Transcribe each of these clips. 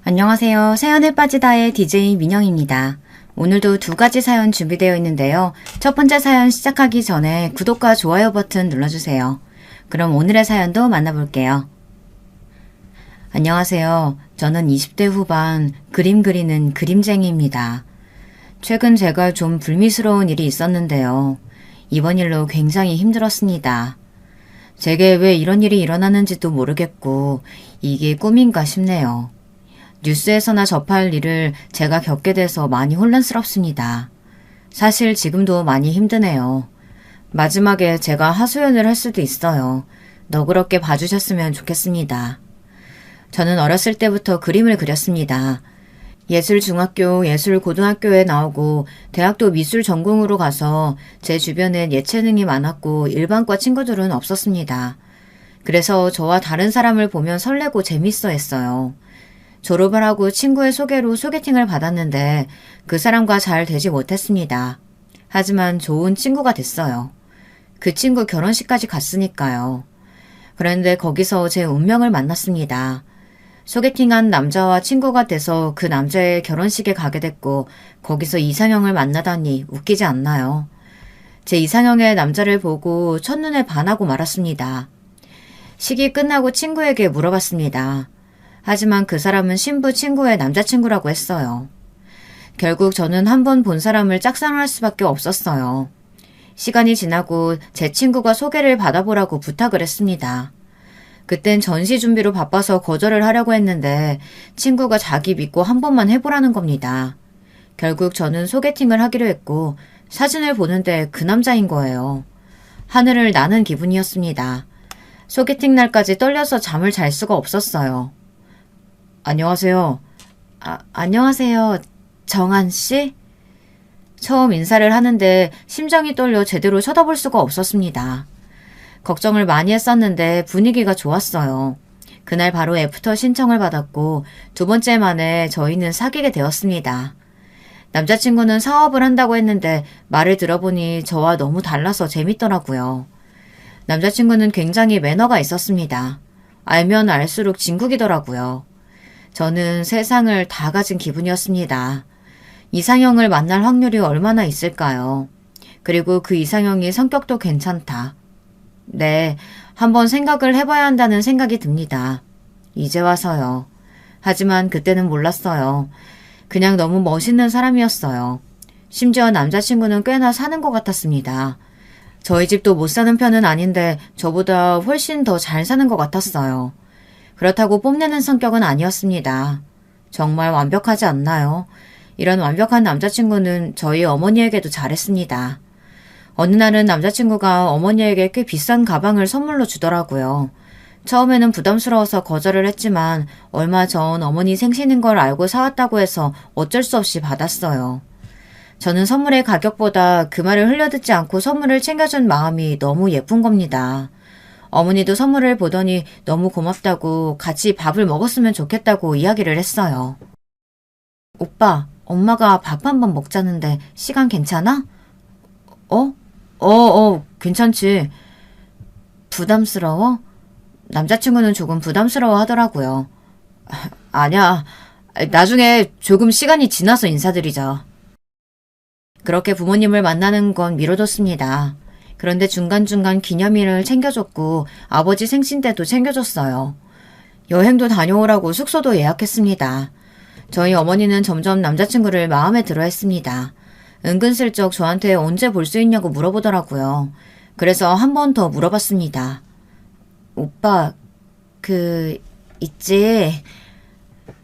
안녕하세요. 사연에 빠지다의 DJ 민영입니다. 오늘도 두 가지 사연 준비되어 있는데요. 첫 번째 사연 시작하기 전에 구독과 좋아요 버튼 눌러주세요. 그럼 오늘의 사연도 만나볼게요. 안녕하세요. 저는 20대 후반 그림 그리는 그림쟁이입니다. 최근 제가 좀 불미스러운 일이 있었는데요. 이번 일로 굉장히 힘들었습니다. 제게 왜 이런 일이 일어나는지도 모르겠고 이게 꿈인가 싶네요. 뉴스에서나 접할 일을 제가 겪게 돼서 많이 혼란스럽습니다. 사실 지금도 많이 힘드네요. 마지막에 제가 하소연을 할 수도 있어요. 너그럽게 봐주셨으면 좋겠습니다. 저는 어렸을 때부터 그림을 그렸습니다. 예술중학교, 예술고등학교에 나오고 대학도 미술 전공으로 가서 제 주변엔 예체능이 많았고 일반과 친구들은 없었습니다. 그래서 저와 다른 사람을 보면 설레고 재밌어 했어요. 졸업을 하고 친구의 소개로 소개팅을 받았는데 그 사람과 잘 되지 못했습니다. 하지만 좋은 친구가 됐어요. 그 친구 결혼식까지 갔으니까요. 그런데 거기서 제 운명을 만났습니다. 소개팅한 남자와 친구가 돼서 그 남자의 결혼식에 가게 됐고 거기서 이상형을 만나다니 웃기지 않나요? 제 이상형의 남자를 보고 첫눈에 반하고 말았습니다. 식이 끝나고 친구에게 물어봤습니다. 하지만 그 사람은 신부 친구의 남자친구라고 했어요. 결국 저는 한 번 본 사람을 짝사랑할 수밖에 없었어요. 시간이 지나고 제 친구가 소개를 받아보라고 부탁을 했습니다. 그땐 전시 준비로 바빠서 거절을 하려고 했는데 친구가 자기 믿고 한 번만 해보라는 겁니다. 결국 저는 소개팅을 하기로 했고 사진을 보는데 그 남자인 거예요. 하늘을 나는 기분이었습니다. 소개팅 날까지 떨려서 잠을 잘 수가 없었어요. 안녕하세요. 안녕하세요. 정한 씨? 처음 인사를 하는데 심장이 떨려 제대로 쳐다볼 수가 없었습니다. 걱정을 많이 했었는데 분위기가 좋았어요. 그날 바로 애프터 신청을 받았고 두 번째 만에 저희는 사귀게 되었습니다. 남자친구는 사업을 한다고 했는데 말을 들어보니 저와 너무 달라서 재밌더라고요. 남자친구는 굉장히 매너가 있었습니다. 알면 알수록 진국이더라고요. 저는 세상을 다 가진 기분이었습니다. 이상형을 만날 확률이 얼마나 있을까요? 그리고 그 이상형이 성격도 괜찮다. 네, 한번 생각을 해봐야 한다는 생각이 듭니다. 이제 와서요. 하지만 그때는 몰랐어요. 그냥 너무 멋있는 사람이었어요. 심지어 남자친구는 꽤나 사는 것 같았습니다. 저희 집도 못 사는 편은 아닌데 저보다 훨씬 더 잘 사는 것 같았어요. 그렇다고 뽐내는 성격은 아니었습니다. 정말 완벽하지 않나요? 이런 완벽한 남자친구는 저희 어머니에게도 잘했습니다. 어느 날은 남자친구가 어머니에게 꽤 비싼 가방을 선물로 주더라고요. 처음에는 부담스러워서 거절을 했지만 얼마 전 어머니 생신인 걸 알고 사왔다고 해서 어쩔 수 없이 받았어요. 저는 선물의 가격보다 그 말을 흘려듣지 않고 선물을 챙겨준 마음이 너무 예쁜 겁니다. 어머니도 선물을 보더니 너무 고맙다고 같이 밥을 먹었으면 좋겠다고 이야기를 했어요. 오빠, 엄마가 밥 한 번 먹자는데 시간 괜찮아? 괜찮지. 부담스러워? 남자친구는 조금 부담스러워 하더라고요. 아니야. 나중에 조금 시간이 지나서 인사드리자. 그렇게 부모님을 만나는 건 미뤄뒀습니다. 그런데 중간중간 기념일을 챙겨줬고 아버지 생신 때도 챙겨줬어요. 여행도 다녀오라고 숙소도 예약했습니다. 저희 어머니는 점점 남자친구를 마음에 들어 했습니다. 은근슬쩍 저한테 언제 볼 수 있냐고 물어보더라고요. 그래서 한 번 더 물어봤습니다. 오빠, 있지?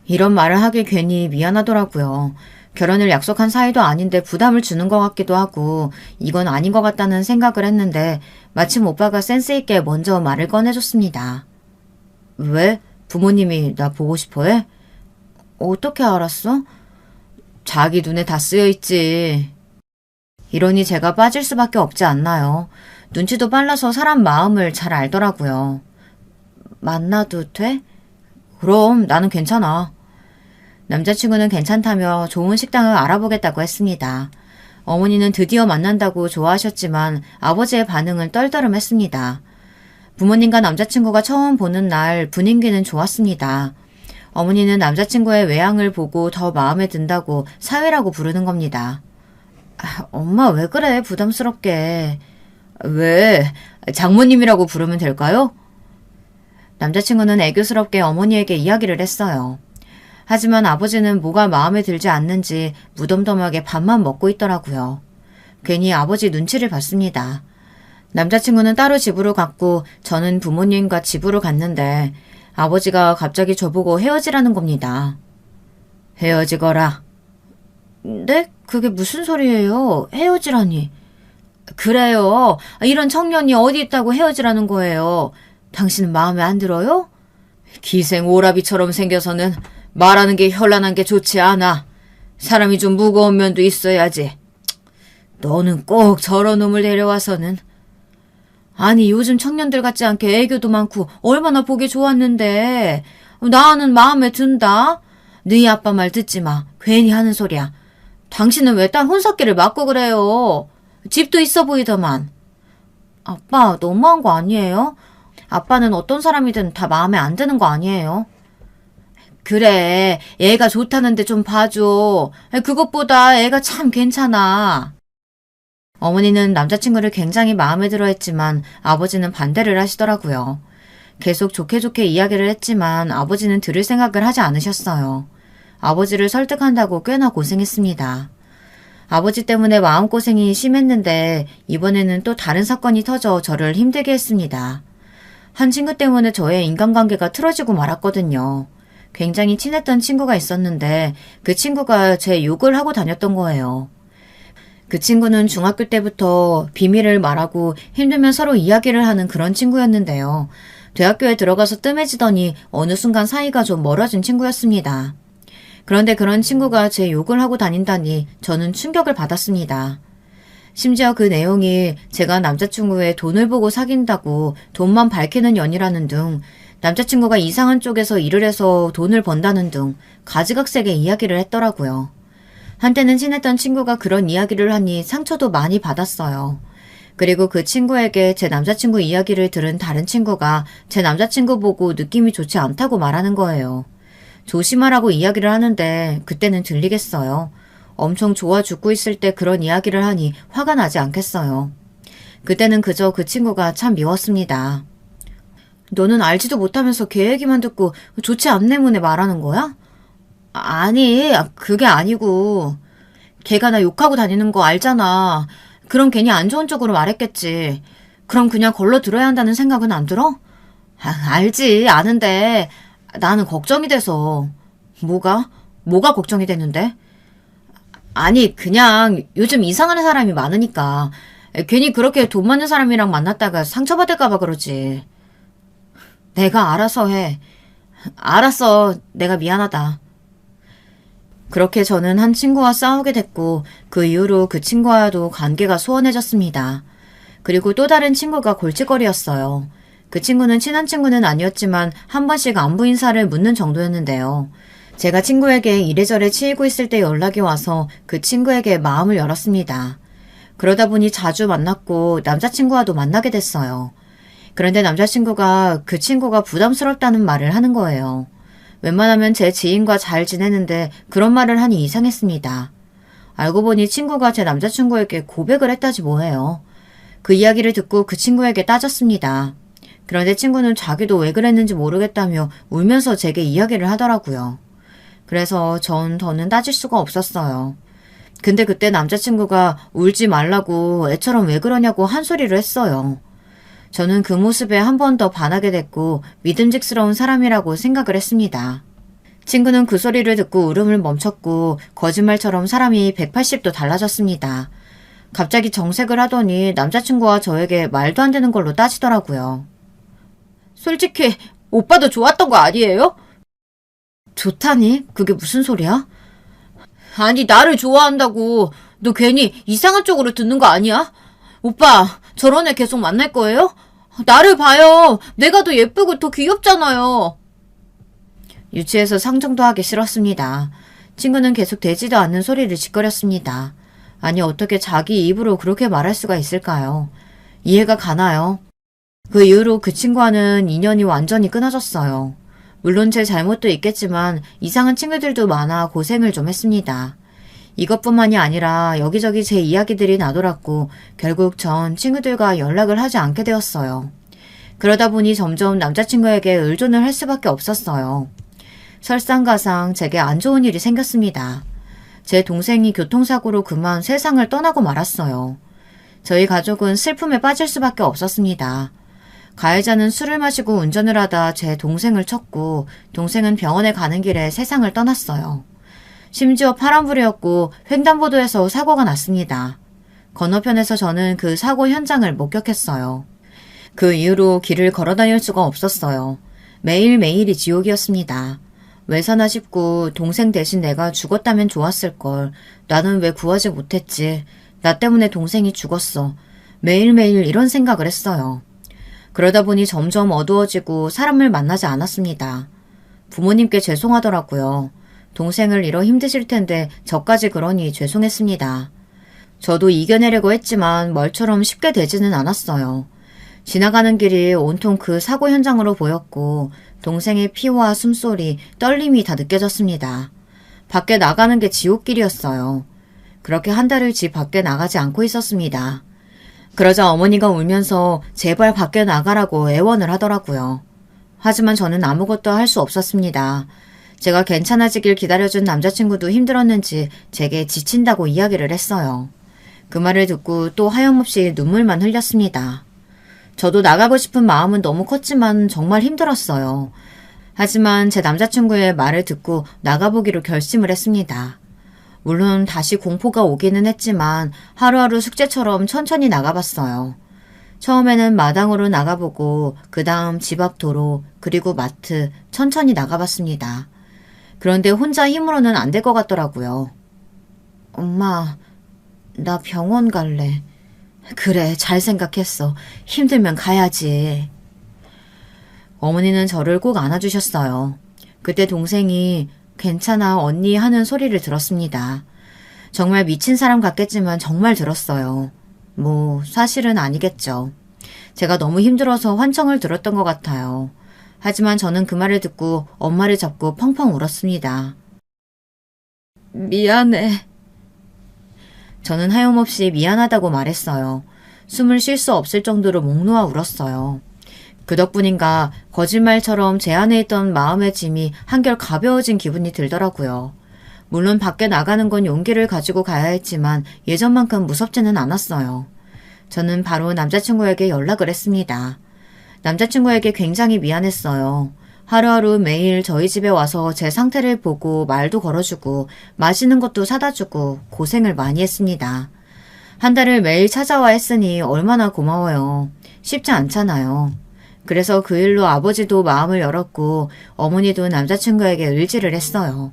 이런 말을 하기 괜히 미안하더라고요. 결혼을 약속한 사이도 아닌데 부담을 주는 것 같기도 하고 이건 아닌 것 같다는 생각을 했는데 마침 오빠가 센스 있게 먼저 말을 꺼내줬습니다. 왜? 부모님이 나 보고 싶어 해? 어떻게 알았어? 자기 눈에 다 쓰여있지. 이러니 제가 빠질 수밖에 없지 않나요? 눈치도 빨라서 사람 마음을 잘 알더라고요. 만나도 돼? 그럼 나는 괜찮아. 남자친구는 괜찮다며 좋은 식당을 알아보겠다고 했습니다. 어머니는 드디어 만난다고 좋아하셨지만 아버지의 반응은 떨떠름했습니다. 부모님과 남자친구가 처음 보는 날 분위기는 좋았습니다. 어머니는 남자친구의 외양을 보고 더 마음에 든다고 사위라고 부르는 겁니다. 엄마 왜 그래 부담스럽게. 왜? 장모님이라고 부르면 될까요? 남자친구는 애교스럽게 어머니에게 이야기를 했어요. 하지만 아버지는 뭐가 마음에 들지 않는지 무덤덤하게 밥만 먹고 있더라고요. 괜히 아버지 눈치를 봤습니다. 남자친구는 따로 집으로 갔고 저는 부모님과 집으로 갔는데 아버지가 갑자기 저보고 헤어지라는 겁니다. 헤어지거라. 네? 그게 무슨 소리예요? 헤어지라니. 그래요. 이런 청년이 어디 있다고 헤어지라는 거예요. 당신은 마음에 안 들어요? 기생 오라비처럼 생겨서는 말하는 게 현란한 게 좋지 않아. 사람이 좀 무거운 면도 있어야지. 너는 꼭 저런 놈을 데려와서는. 아니 요즘 청년들 같지 않게 애교도 많고 얼마나 보기 좋았는데 나는 마음에 든다. 네 아빠 말 듣지 마. 괜히 하는 소리야. 당신은 왜 딴 혼석기를 맞고 그래요. 집도 있어 보이더만. 아빠 너무한 거 아니에요? 아빠는 어떤 사람이든 다 마음에 안 드는 거 아니에요? 그래 애가 좋다는데 좀 봐줘. 그것보다 애가 참 괜찮아. 어머니는 남자친구를 굉장히 마음에 들어 했지만 아버지는 반대를 하시더라고요. 계속 좋게 좋게 이야기를 했지만 아버지는 들을 생각을 하지 않으셨어요. 아버지를 설득한다고 꽤나 고생했습니다. 아버지 때문에 마음고생이 심했는데 이번에는 또 다른 사건이 터져 저를 힘들게 했습니다. 한 친구 때문에 저의 인간관계가 틀어지고 말았거든요. 굉장히 친했던 친구가 있었는데 그 친구가 제 욕을 하고 다녔던 거예요. 그 친구는 중학교 때부터 비밀을 말하고 힘들면 서로 이야기를 하는 그런 친구였는데요. 대학교에 들어가서 뜸해지더니 어느 순간 사이가 좀 멀어진 친구였습니다. 그런데 그런 친구가 제 욕을 하고 다닌다니 저는 충격을 받았습니다. 심지어 그 내용이 제가 남자친구의 돈을 보고 사귄다고 돈만 밝히는 연이라는 등 남자친구가 이상한 쪽에서 일을 해서 돈을 번다는 등 가지각색의 이야기를 했더라고요. 한때는 친했던 친구가 그런 이야기를 하니 상처도 많이 받았어요. 그리고 그 친구에게 제 남자친구 이야기를 들은 다른 친구가 제 남자친구 보고 느낌이 좋지 않다고 말하는 거예요. 조심하라고 이야기를 하는데 그때는 들리겠어요. 엄청 좋아 죽고 있을 때 그런 이야기를 하니 화가 나지 않겠어요. 그때는 그저 그 친구가 참 미웠습니다. 너는 알지도 못하면서 걔 얘기만 듣고 좋지 않네 문에 말하는 거야? 아니, 그게 아니고 걔가 나 욕하고 다니는 거 알잖아. 그럼 괜히 안 좋은 쪽으로 말했겠지. 그럼 그냥 걸러 들어야 한다는 생각은 안 들어? 알지, 아는데 나는 걱정이 돼서. 뭐가 걱정이 되는데? 아니, 그냥 요즘 이상한 사람이 많으니까 괜히 그렇게 돈 많은 사람이랑 만났다가 상처받을까 봐 그러지. 내가 알아서 해. 알았어, 내가 미안하다. 그렇게 저는 한 친구와 싸우게 됐고 그 이후로 그 친구와도 관계가 소원해졌습니다. 그리고 또 다른 친구가 골칫거리였어요. 그 친구는 친한 친구는 아니었지만 한 번씩 안부 인사를 묻는 정도였는데요. 제가 친구에게 이래저래 치이고 있을 때 연락이 와서 그 친구에게 마음을 열었습니다. 그러다 보니 자주 만났고 남자친구와도 만나게 됐어요. 그런데 남자친구가 그 친구가 부담스럽다는 말을 하는 거예요. 웬만하면 제 지인과 잘 지내는데 그런 말을 하니 이상했습니다. 알고 보니 친구가 제 남자친구에게 고백을 했다지 뭐예요. 그 이야기를 듣고 그 친구에게 따졌습니다. 그런데 친구는 자기도 왜 그랬는지 모르겠다며 울면서 제게 이야기를 하더라고요. 그래서 전 더는 따질 수가 없었어요. 근데 그때 남자친구가 울지 말라고 애처럼 왜 그러냐고 한 소리를 했어요. 저는 그 모습에 한 번 더 반하게 됐고 믿음직스러운 사람이라고 생각을 했습니다. 친구는 그 소리를 듣고 울음을 멈췄고 거짓말처럼 사람이 180도 달라졌습니다. 갑자기 정색을 하더니 남자친구와 저에게 말도 안 되는 걸로 따지더라고요. 솔직히 오빠도 좋았던 거 아니에요? 좋다니? 그게 무슨 소리야? 아니 나를 좋아한다고 너 괜히 이상한 쪽으로 듣는 거 아니야? 오빠 저런 애 계속 만날 거예요? 나를 봐요. 내가 더 예쁘고 더 귀엽잖아요. 유치해서 상정도 하기 싫었습니다. 친구는 계속 되지도 않는 소리를 짓거렸습니다. 아니 어떻게 자기 입으로 그렇게 말할 수가 있을까요? 이해가 가나요? 그 이후로 그 친구와는 인연이 완전히 끊어졌어요. 물론 제 잘못도 있겠지만 이상한 친구들도 많아 고생을 좀 했습니다. 이것뿐만이 아니라 여기저기 제 이야기들이 나돌았고 결국 전 친구들과 연락을 하지 않게 되었어요. 그러다 보니 점점 남자친구에게 의존을 할 수밖에 없었어요. 설상가상 제게 안 좋은 일이 생겼습니다. 제 동생이 교통사고로 그만 세상을 떠나고 말았어요. 저희 가족은 슬픔에 빠질 수밖에 없었습니다. 가해자는 술을 마시고 운전을 하다 제 동생을 쳤고 동생은 병원에 가는 길에 세상을 떠났어요. 심지어 파란불이었고 횡단보도에서 사고가 났습니다. 건너편에서 저는 그 사고 현장을 목격했어요. 그 이후로 길을 걸어다닐 수가 없었어요. 매일매일이 지옥이었습니다. 왜 사나 싶고 동생 대신 내가 죽었다면 좋았을걸. 나는 왜 구하지 못했지. 나 때문에 동생이 죽었어. 매일매일 이런 생각을 했어요. 그러다 보니 점점 어두워지고 사람을 만나지 않았습니다. 부모님께 죄송하더라고요. 동생을 잃어 힘드실 텐데 저까지 그러니 죄송했습니다. 저도 이겨내려고 했지만 말처럼 쉽게 되지는 않았어요. 지나가는 길이 온통 그 사고 현장으로 보였고 동생의 피와 숨소리, 떨림이 다 느껴졌습니다. 밖에 나가는 게 지옥길이었어요. 그렇게 한 달을 집 밖에 나가지 않고 있었습니다. 그러자 어머니가 울면서 제발 밖에 나가라고 애원을 하더라고요. 하지만 저는 아무것도 할 수 없었습니다. 제가 괜찮아지길 기다려준 남자친구도 힘들었는지 제게 지친다고 이야기를 했어요. 그 말을 듣고 또 하염없이 눈물만 흘렸습니다. 저도 나가고 싶은 마음은 너무 컸지만 정말 힘들었어요. 하지만 제 남자친구의 말을 듣고 나가보기로 결심을 했습니다. 물론 다시 공포가 오기는 했지만 하루하루 숙제처럼 천천히 나가봤어요. 처음에는 마당으로 나가보고 그 다음 집 앞 도로 그리고 마트 천천히 나가봤습니다. 그런데 혼자 힘으로는 안 될 것 같더라고요. 엄마, 나 병원 갈래. 그래, 잘 생각했어. 힘들면 가야지. 어머니는 저를 꼭 안아주셨어요. 그때 동생이 괜찮아 언니 하는 소리를 들었습니다. 정말 미친 사람 같겠지만 정말 들었어요. 뭐 사실은 아니겠죠. 제가 너무 힘들어서 환청을 들었던 것 같아요. 하지만 저는 그 말을 듣고 엄마를 잡고 펑펑 울었습니다. 미안해. 저는 하염없이 미안하다고 말했어요. 숨을 쉴 수 없을 정도로 목 놓아 울었어요. 그 덕분인가 거짓말처럼 제 안에 있던 마음의 짐이 한결 가벼워진 기분이 들더라고요. 물론 밖에 나가는 건 용기를 가지고 가야 했지만 예전만큼 무섭지는 않았어요. 저는 바로 남자친구에게 연락을 했습니다. 남자친구에게 굉장히 미안했어요. 하루하루 매일 저희 집에 와서 제 상태를 보고 말도 걸어주고 맛있는 것도 사다주고 고생을 많이 했습니다. 한 달을 매일 찾아와 했으니 얼마나 고마워요. 쉽지 않잖아요. 그래서 그 일로 아버지도 마음을 열었고 어머니도 남자친구에게 의지를 했어요.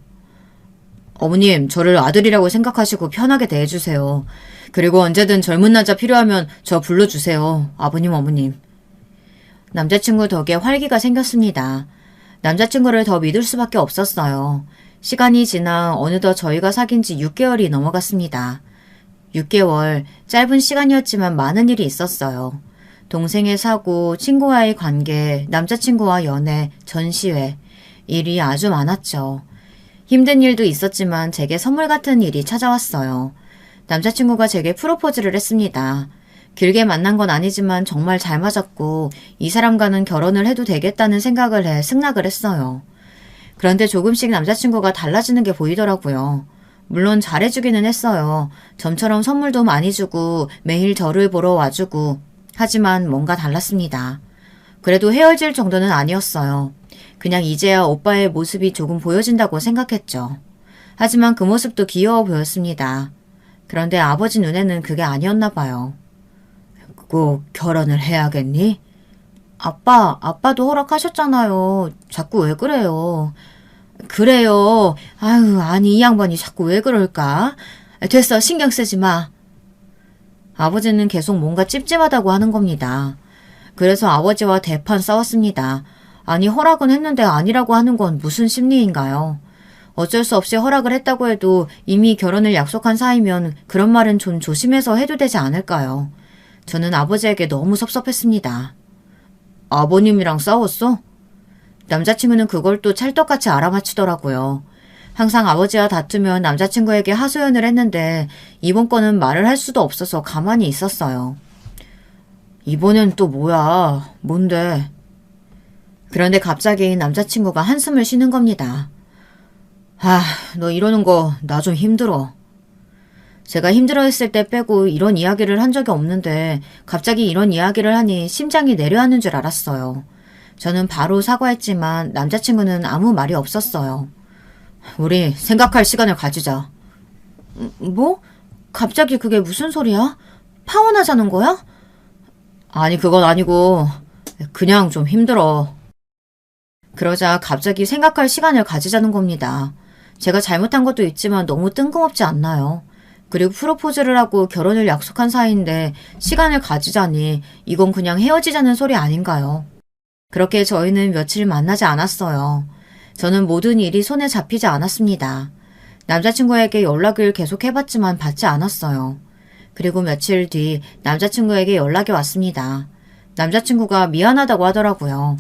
어머님, 저를 아들이라고 생각하시고 편하게 대해주세요. 그리고 언제든 젊은 남자 필요하면 저 불러주세요. 아버님, 어머님. 남자친구 덕에 활기가 생겼습니다. 남자친구를 더 믿을 수밖에 없었어요. 시간이 지나 어느덧 저희가 사귄 지 6개월이 넘어갔습니다. 6개월, 짧은 시간이었지만 많은 일이 있었어요. 동생의 사고, 친구와의 관계, 남자친구와 연애, 전시회. 일이 아주 많았죠. 힘든 일도 있었지만 제게 선물 같은 일이 찾아왔어요. 남자친구가 제게 프로포즈를 했습니다. 길게 만난 건 아니지만 정말 잘 맞았고 이 사람과는 결혼을 해도 되겠다는 생각을 해 승낙을 했어요. 그런데 조금씩 남자친구가 달라지는 게 보이더라고요. 물론 잘해주기는 했어요. 점처럼 선물도 많이 주고 매일 저를 보러 와주고 하지만 뭔가 달랐습니다. 그래도 헤어질 정도는 아니었어요. 그냥 이제야 오빠의 모습이 조금 보여진다고 생각했죠. 하지만 그 모습도 귀여워 보였습니다. 그런데 아버지 눈에는 그게 아니었나 봐요. 꼭 결혼을 해야겠니? 아빠도 허락하셨잖아요. 자꾸 왜 그래요? 그래요. 아유, 아니 이 양반이 자꾸 왜 그럴까? 됐어, 신경 쓰지 마. 아버지는 계속 뭔가 찝찝하다고 하는 겁니다. 그래서 아버지와 대판 싸웠습니다. 아니 허락은 했는데 아니라고 하는 건 무슨 심리인가요? 어쩔 수 없이 허락을 했다고 해도 이미 결혼을 약속한 사이면 그런 말은 좀 조심해서 해도 되지 않을까요? 저는 아버지에게 너무 섭섭했습니다. 아버님이랑 싸웠어? 남자친구는 그걸 또 찰떡같이 알아맞히더라고요. 항상 아버지와 다투면 남자친구에게 하소연을 했는데 이번 건은 말을 할 수도 없어서 가만히 있었어요. 이번엔 또 뭐야? 뭔데? 그런데 갑자기 남자친구가 한숨을 쉬는 겁니다. 너 이러는 거 나 좀 힘들어. 제가 힘들어했을 때 빼고 이런 이야기를 한 적이 없는데 갑자기 이런 이야기를 하니 심장이 내려앉는 줄 알았어요. 저는 바로 사과했지만 남자친구는 아무 말이 없었어요. 우리 생각할 시간을 가지자. 뭐? 갑자기 그게 무슨 소리야? 파혼하자는 거야? 아니, 그건 아니고 그냥 좀 힘들어. 그러자 갑자기 생각할 시간을 가지자는 겁니다. 제가 잘못한 것도 있지만 너무 뜬금없지 않나요? 그리고 프로포즈를 하고 결혼을 약속한 사이인데 시간을 가지자니 이건 그냥 헤어지자는 소리 아닌가요? 그렇게 저희는 며칠 만나지 않았어요. 저는 모든 일이 손에 잡히지 않았습니다. 남자친구에게 연락을 계속 해봤지만 받지 않았어요. 그리고 며칠 뒤 남자친구에게 연락이 왔습니다. 남자친구가 미안하다고 하더라고요.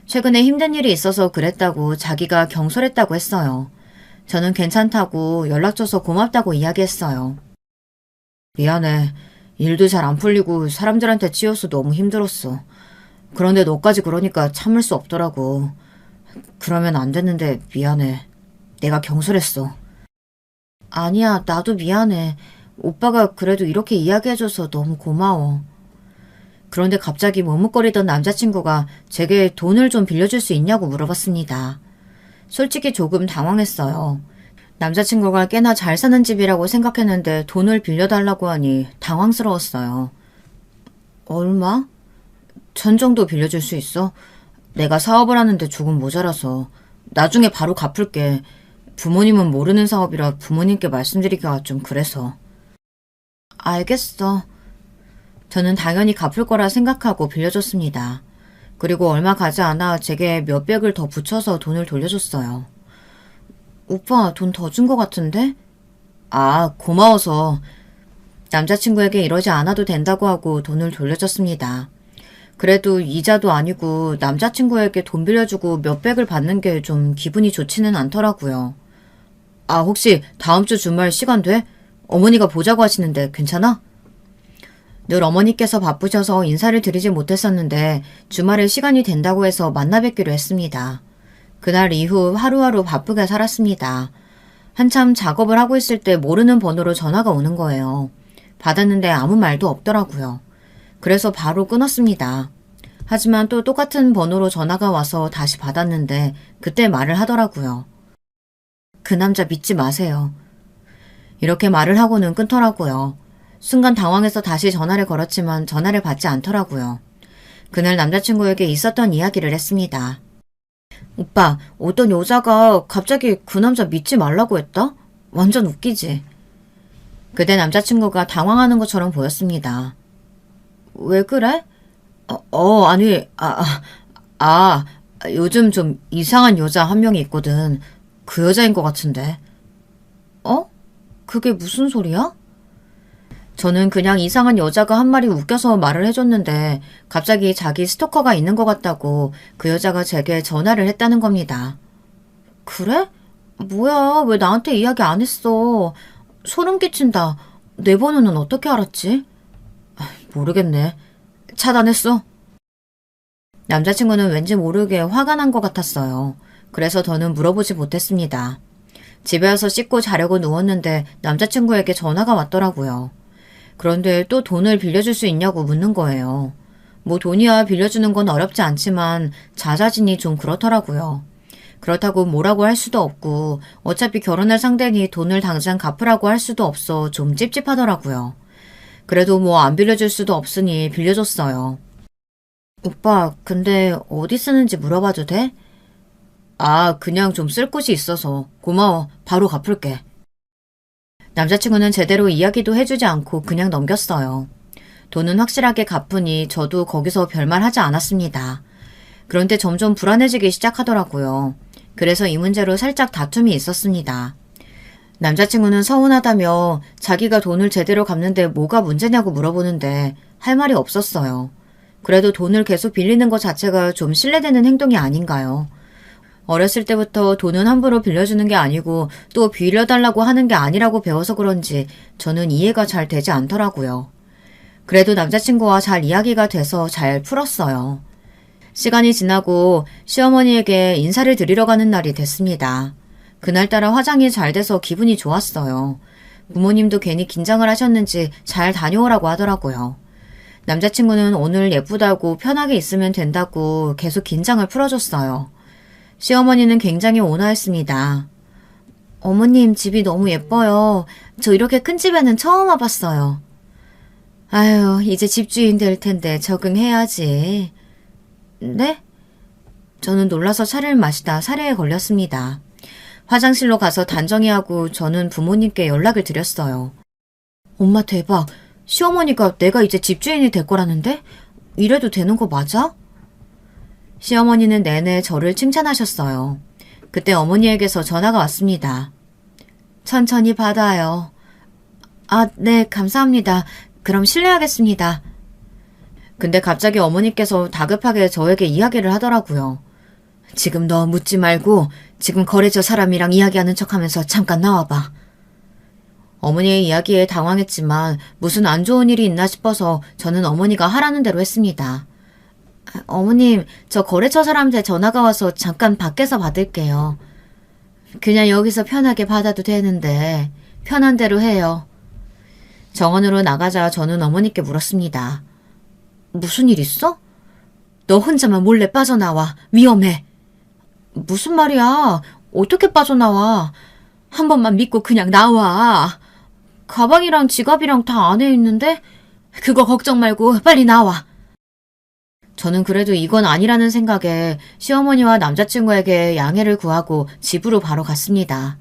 최근에 힘든 일이 있어서 그랬다고 자기가 경솔했다고 했어요. 저는 괜찮다고 연락 줘서 고맙다고 이야기했어요. 미안해. 일도 잘 안 풀리고 사람들한테 치여서 너무 힘들었어. 그런데 너까지 그러니까 참을 수 없더라고. 그러면 안 됐는데 미안해. 내가 경솔했어. 아니야, 나도 미안해. 오빠가 그래도 이렇게 이야기해줘서 너무 고마워. 그런데 갑자기 머뭇거리던 남자친구가 제게 돈을 좀 빌려줄 수 있냐고 물어봤습니다. 솔직히 조금 당황했어요. 남자친구가 꽤나 잘 사는 집이라고 생각했는데 돈을 빌려달라고 하니 당황스러웠어요. 얼마? 1,000 정도 빌려줄 수 있어? 내가 사업을 하는데 조금 모자라서 나중에 바로 갚을게. 부모님은 모르는 사업이라 부모님께 말씀드리기가 좀 그래서. 알겠어. 저는 당연히 갚을 거라 생각하고 빌려줬습니다. 그리고 얼마 가지 않아 제게 몇백을 더 붙여서 돈을 돌려줬어요. 오빠 돈 더 준 거 같은데? 고마워서. 남자친구에게 이러지 않아도 된다고 하고 돈을 돌려줬습니다. 그래도 이자도 아니고 남자친구에게 돈 빌려주고 몇백을 받는 게 좀 기분이 좋지는 않더라고요. 혹시 다음 주 주말 시간 돼? 어머니가 보자고 하시는데 괜찮아? 늘 어머니께서 바쁘셔서 인사를 드리지 못했었는데 주말에 시간이 된다고 해서 만나 뵙기로 했습니다. 그날 이후 하루하루 바쁘게 살았습니다. 한참 작업을 하고 있을 때 모르는 번호로 전화가 오는 거예요. 받았는데 아무 말도 없더라고요. 그래서 바로 끊었습니다. 하지만 또 똑같은 번호로 전화가 와서 다시 받았는데 그때 말을 하더라고요. 그 남자 믿지 마세요. 이렇게 말을 하고는 끊더라고요. 순간 당황해서 다시 전화를 걸었지만 전화를 받지 않더라고요. 그날 남자친구에게 있었던 이야기를 했습니다. 오빠, 어떤 여자가 갑자기 그 남자 믿지 말라고 했다? 완전 웃기지? 그때 남자친구가 당황하는 것처럼 보였습니다. 왜 그래? 아니, 요즘 좀 이상한 여자 한 명이 있거든. 그 여자인 것 같은데. 그게 무슨 소리야? 저는 그냥 이상한 여자가 한 말이 웃겨서 말을 해줬는데 갑자기 자기 스토커가 있는 것 같다고 그 여자가 제게 전화를 했다는 겁니다. 그래? 뭐야, 왜 나한테 이야기 안 했어? 소름 끼친다. 내 번호는 어떻게 알았지? 모르겠네. 차단했어? 남자친구는 왠지 모르게 화가 난 것 같았어요. 그래서 저는 물어보지 못했습니다. 집에 와서 씻고 자려고 누웠는데 남자친구에게 전화가 왔더라고요. 그런데 또 돈을 빌려줄 수 있냐고 묻는 거예요. 뭐 돈이야 빌려주는 건 어렵지 않지만 자자진이 좀 그렇더라고요. 그렇다고 뭐라고 할 수도 없고 어차피 결혼할 상대니 돈을 당장 갚으라고 할 수도 없어 좀 찝찝하더라고요. 그래도 뭐 안 빌려줄 수도 없으니 빌려줬어요. 오빠, 근데 어디 쓰는지 물어봐도 돼? 그냥 좀 쓸 곳이 있어서. 고마워. 바로 갚을게. 남자친구는 제대로 이야기도 해주지 않고 그냥 넘겼어요. 돈은 확실하게 갚으니 저도 거기서 별말 하지 않았습니다. 그런데 점점 불안해지기 시작하더라고요. 그래서 이 문제로 살짝 다툼이 있었습니다. 남자친구는 서운하다며 자기가 돈을 제대로 갚는데 뭐가 문제냐고 물어보는데 할 말이 없었어요. 그래도 돈을 계속 빌리는 것 자체가 좀 신뢰되는 행동이 아닌가요? 어렸을 때부터 돈은 함부로 빌려주는 게 아니고 또 빌려달라고 하는 게 아니라고 배워서 그런지 저는 이해가 잘 되지 않더라고요. 그래도 남자친구와 잘 이야기가 돼서 잘 풀었어요. 시간이 지나고 시어머니에게 인사를 드리러 가는 날이 됐습니다. 그날따라 화장이 잘 돼서 기분이 좋았어요. 부모님도 괜히 긴장을 하셨는지 잘 다녀오라고 하더라고요. 남자친구는 오늘 예쁘다고 편하게 있으면 된다고 계속 긴장을 풀어줬어요. 시어머니는 굉장히 온화했습니다. 어머님 집이 너무 예뻐요. 저 이렇게 큰 집에는 처음 와봤어요. 아유, 이제 집주인 될 텐데 적응해야지. 네? 저는 놀라서 차를 마시다 사례에 걸렸습니다. 화장실로 가서 단정히하고 저는 부모님께 연락을 드렸어요. 엄마 대박. 시어머니가 내가 이제 집주인이 될 거라는데? 이래도 되는 거 맞아? 시어머니는 내내 저를 칭찬하셨어요. 그때 어머니에게서 전화가 왔습니다. 천천히 받아요. 아, 네, 감사합니다. 그럼 실례하겠습니다. 근데 갑자기 어머니께서 다급하게 저에게 이야기를 하더라고요. 지금 너 묻지 말고 지금 거래처 사람이랑 이야기하는 척하면서 잠깐 나와봐. 어머니의 이야기에 당황했지만 무슨 안 좋은 일이 있나 싶어서 저는 어머니가 하라는 대로 했습니다. 어머님, 저 거래처 사람한테 전화가 와서 잠깐 밖에서 받을게요. 그냥 여기서 편하게 받아도 되는데 편한 대로 해요. 정원으로 나가자 저는 어머니께 물었습니다. 무슨 일 있어? 너 혼자만 몰래 빠져나와. 위험해. 무슨 말이야? 어떻게 빠져나와? 한 번만 믿고 그냥 나와. 가방이랑 지갑이랑 다 안에 있는데? 그거 걱정 말고 빨리 나와. 저는 그래도 이건 아니라는 생각에 시어머니와 남자친구에게 양해를 구하고 집으로 바로 갔습니다.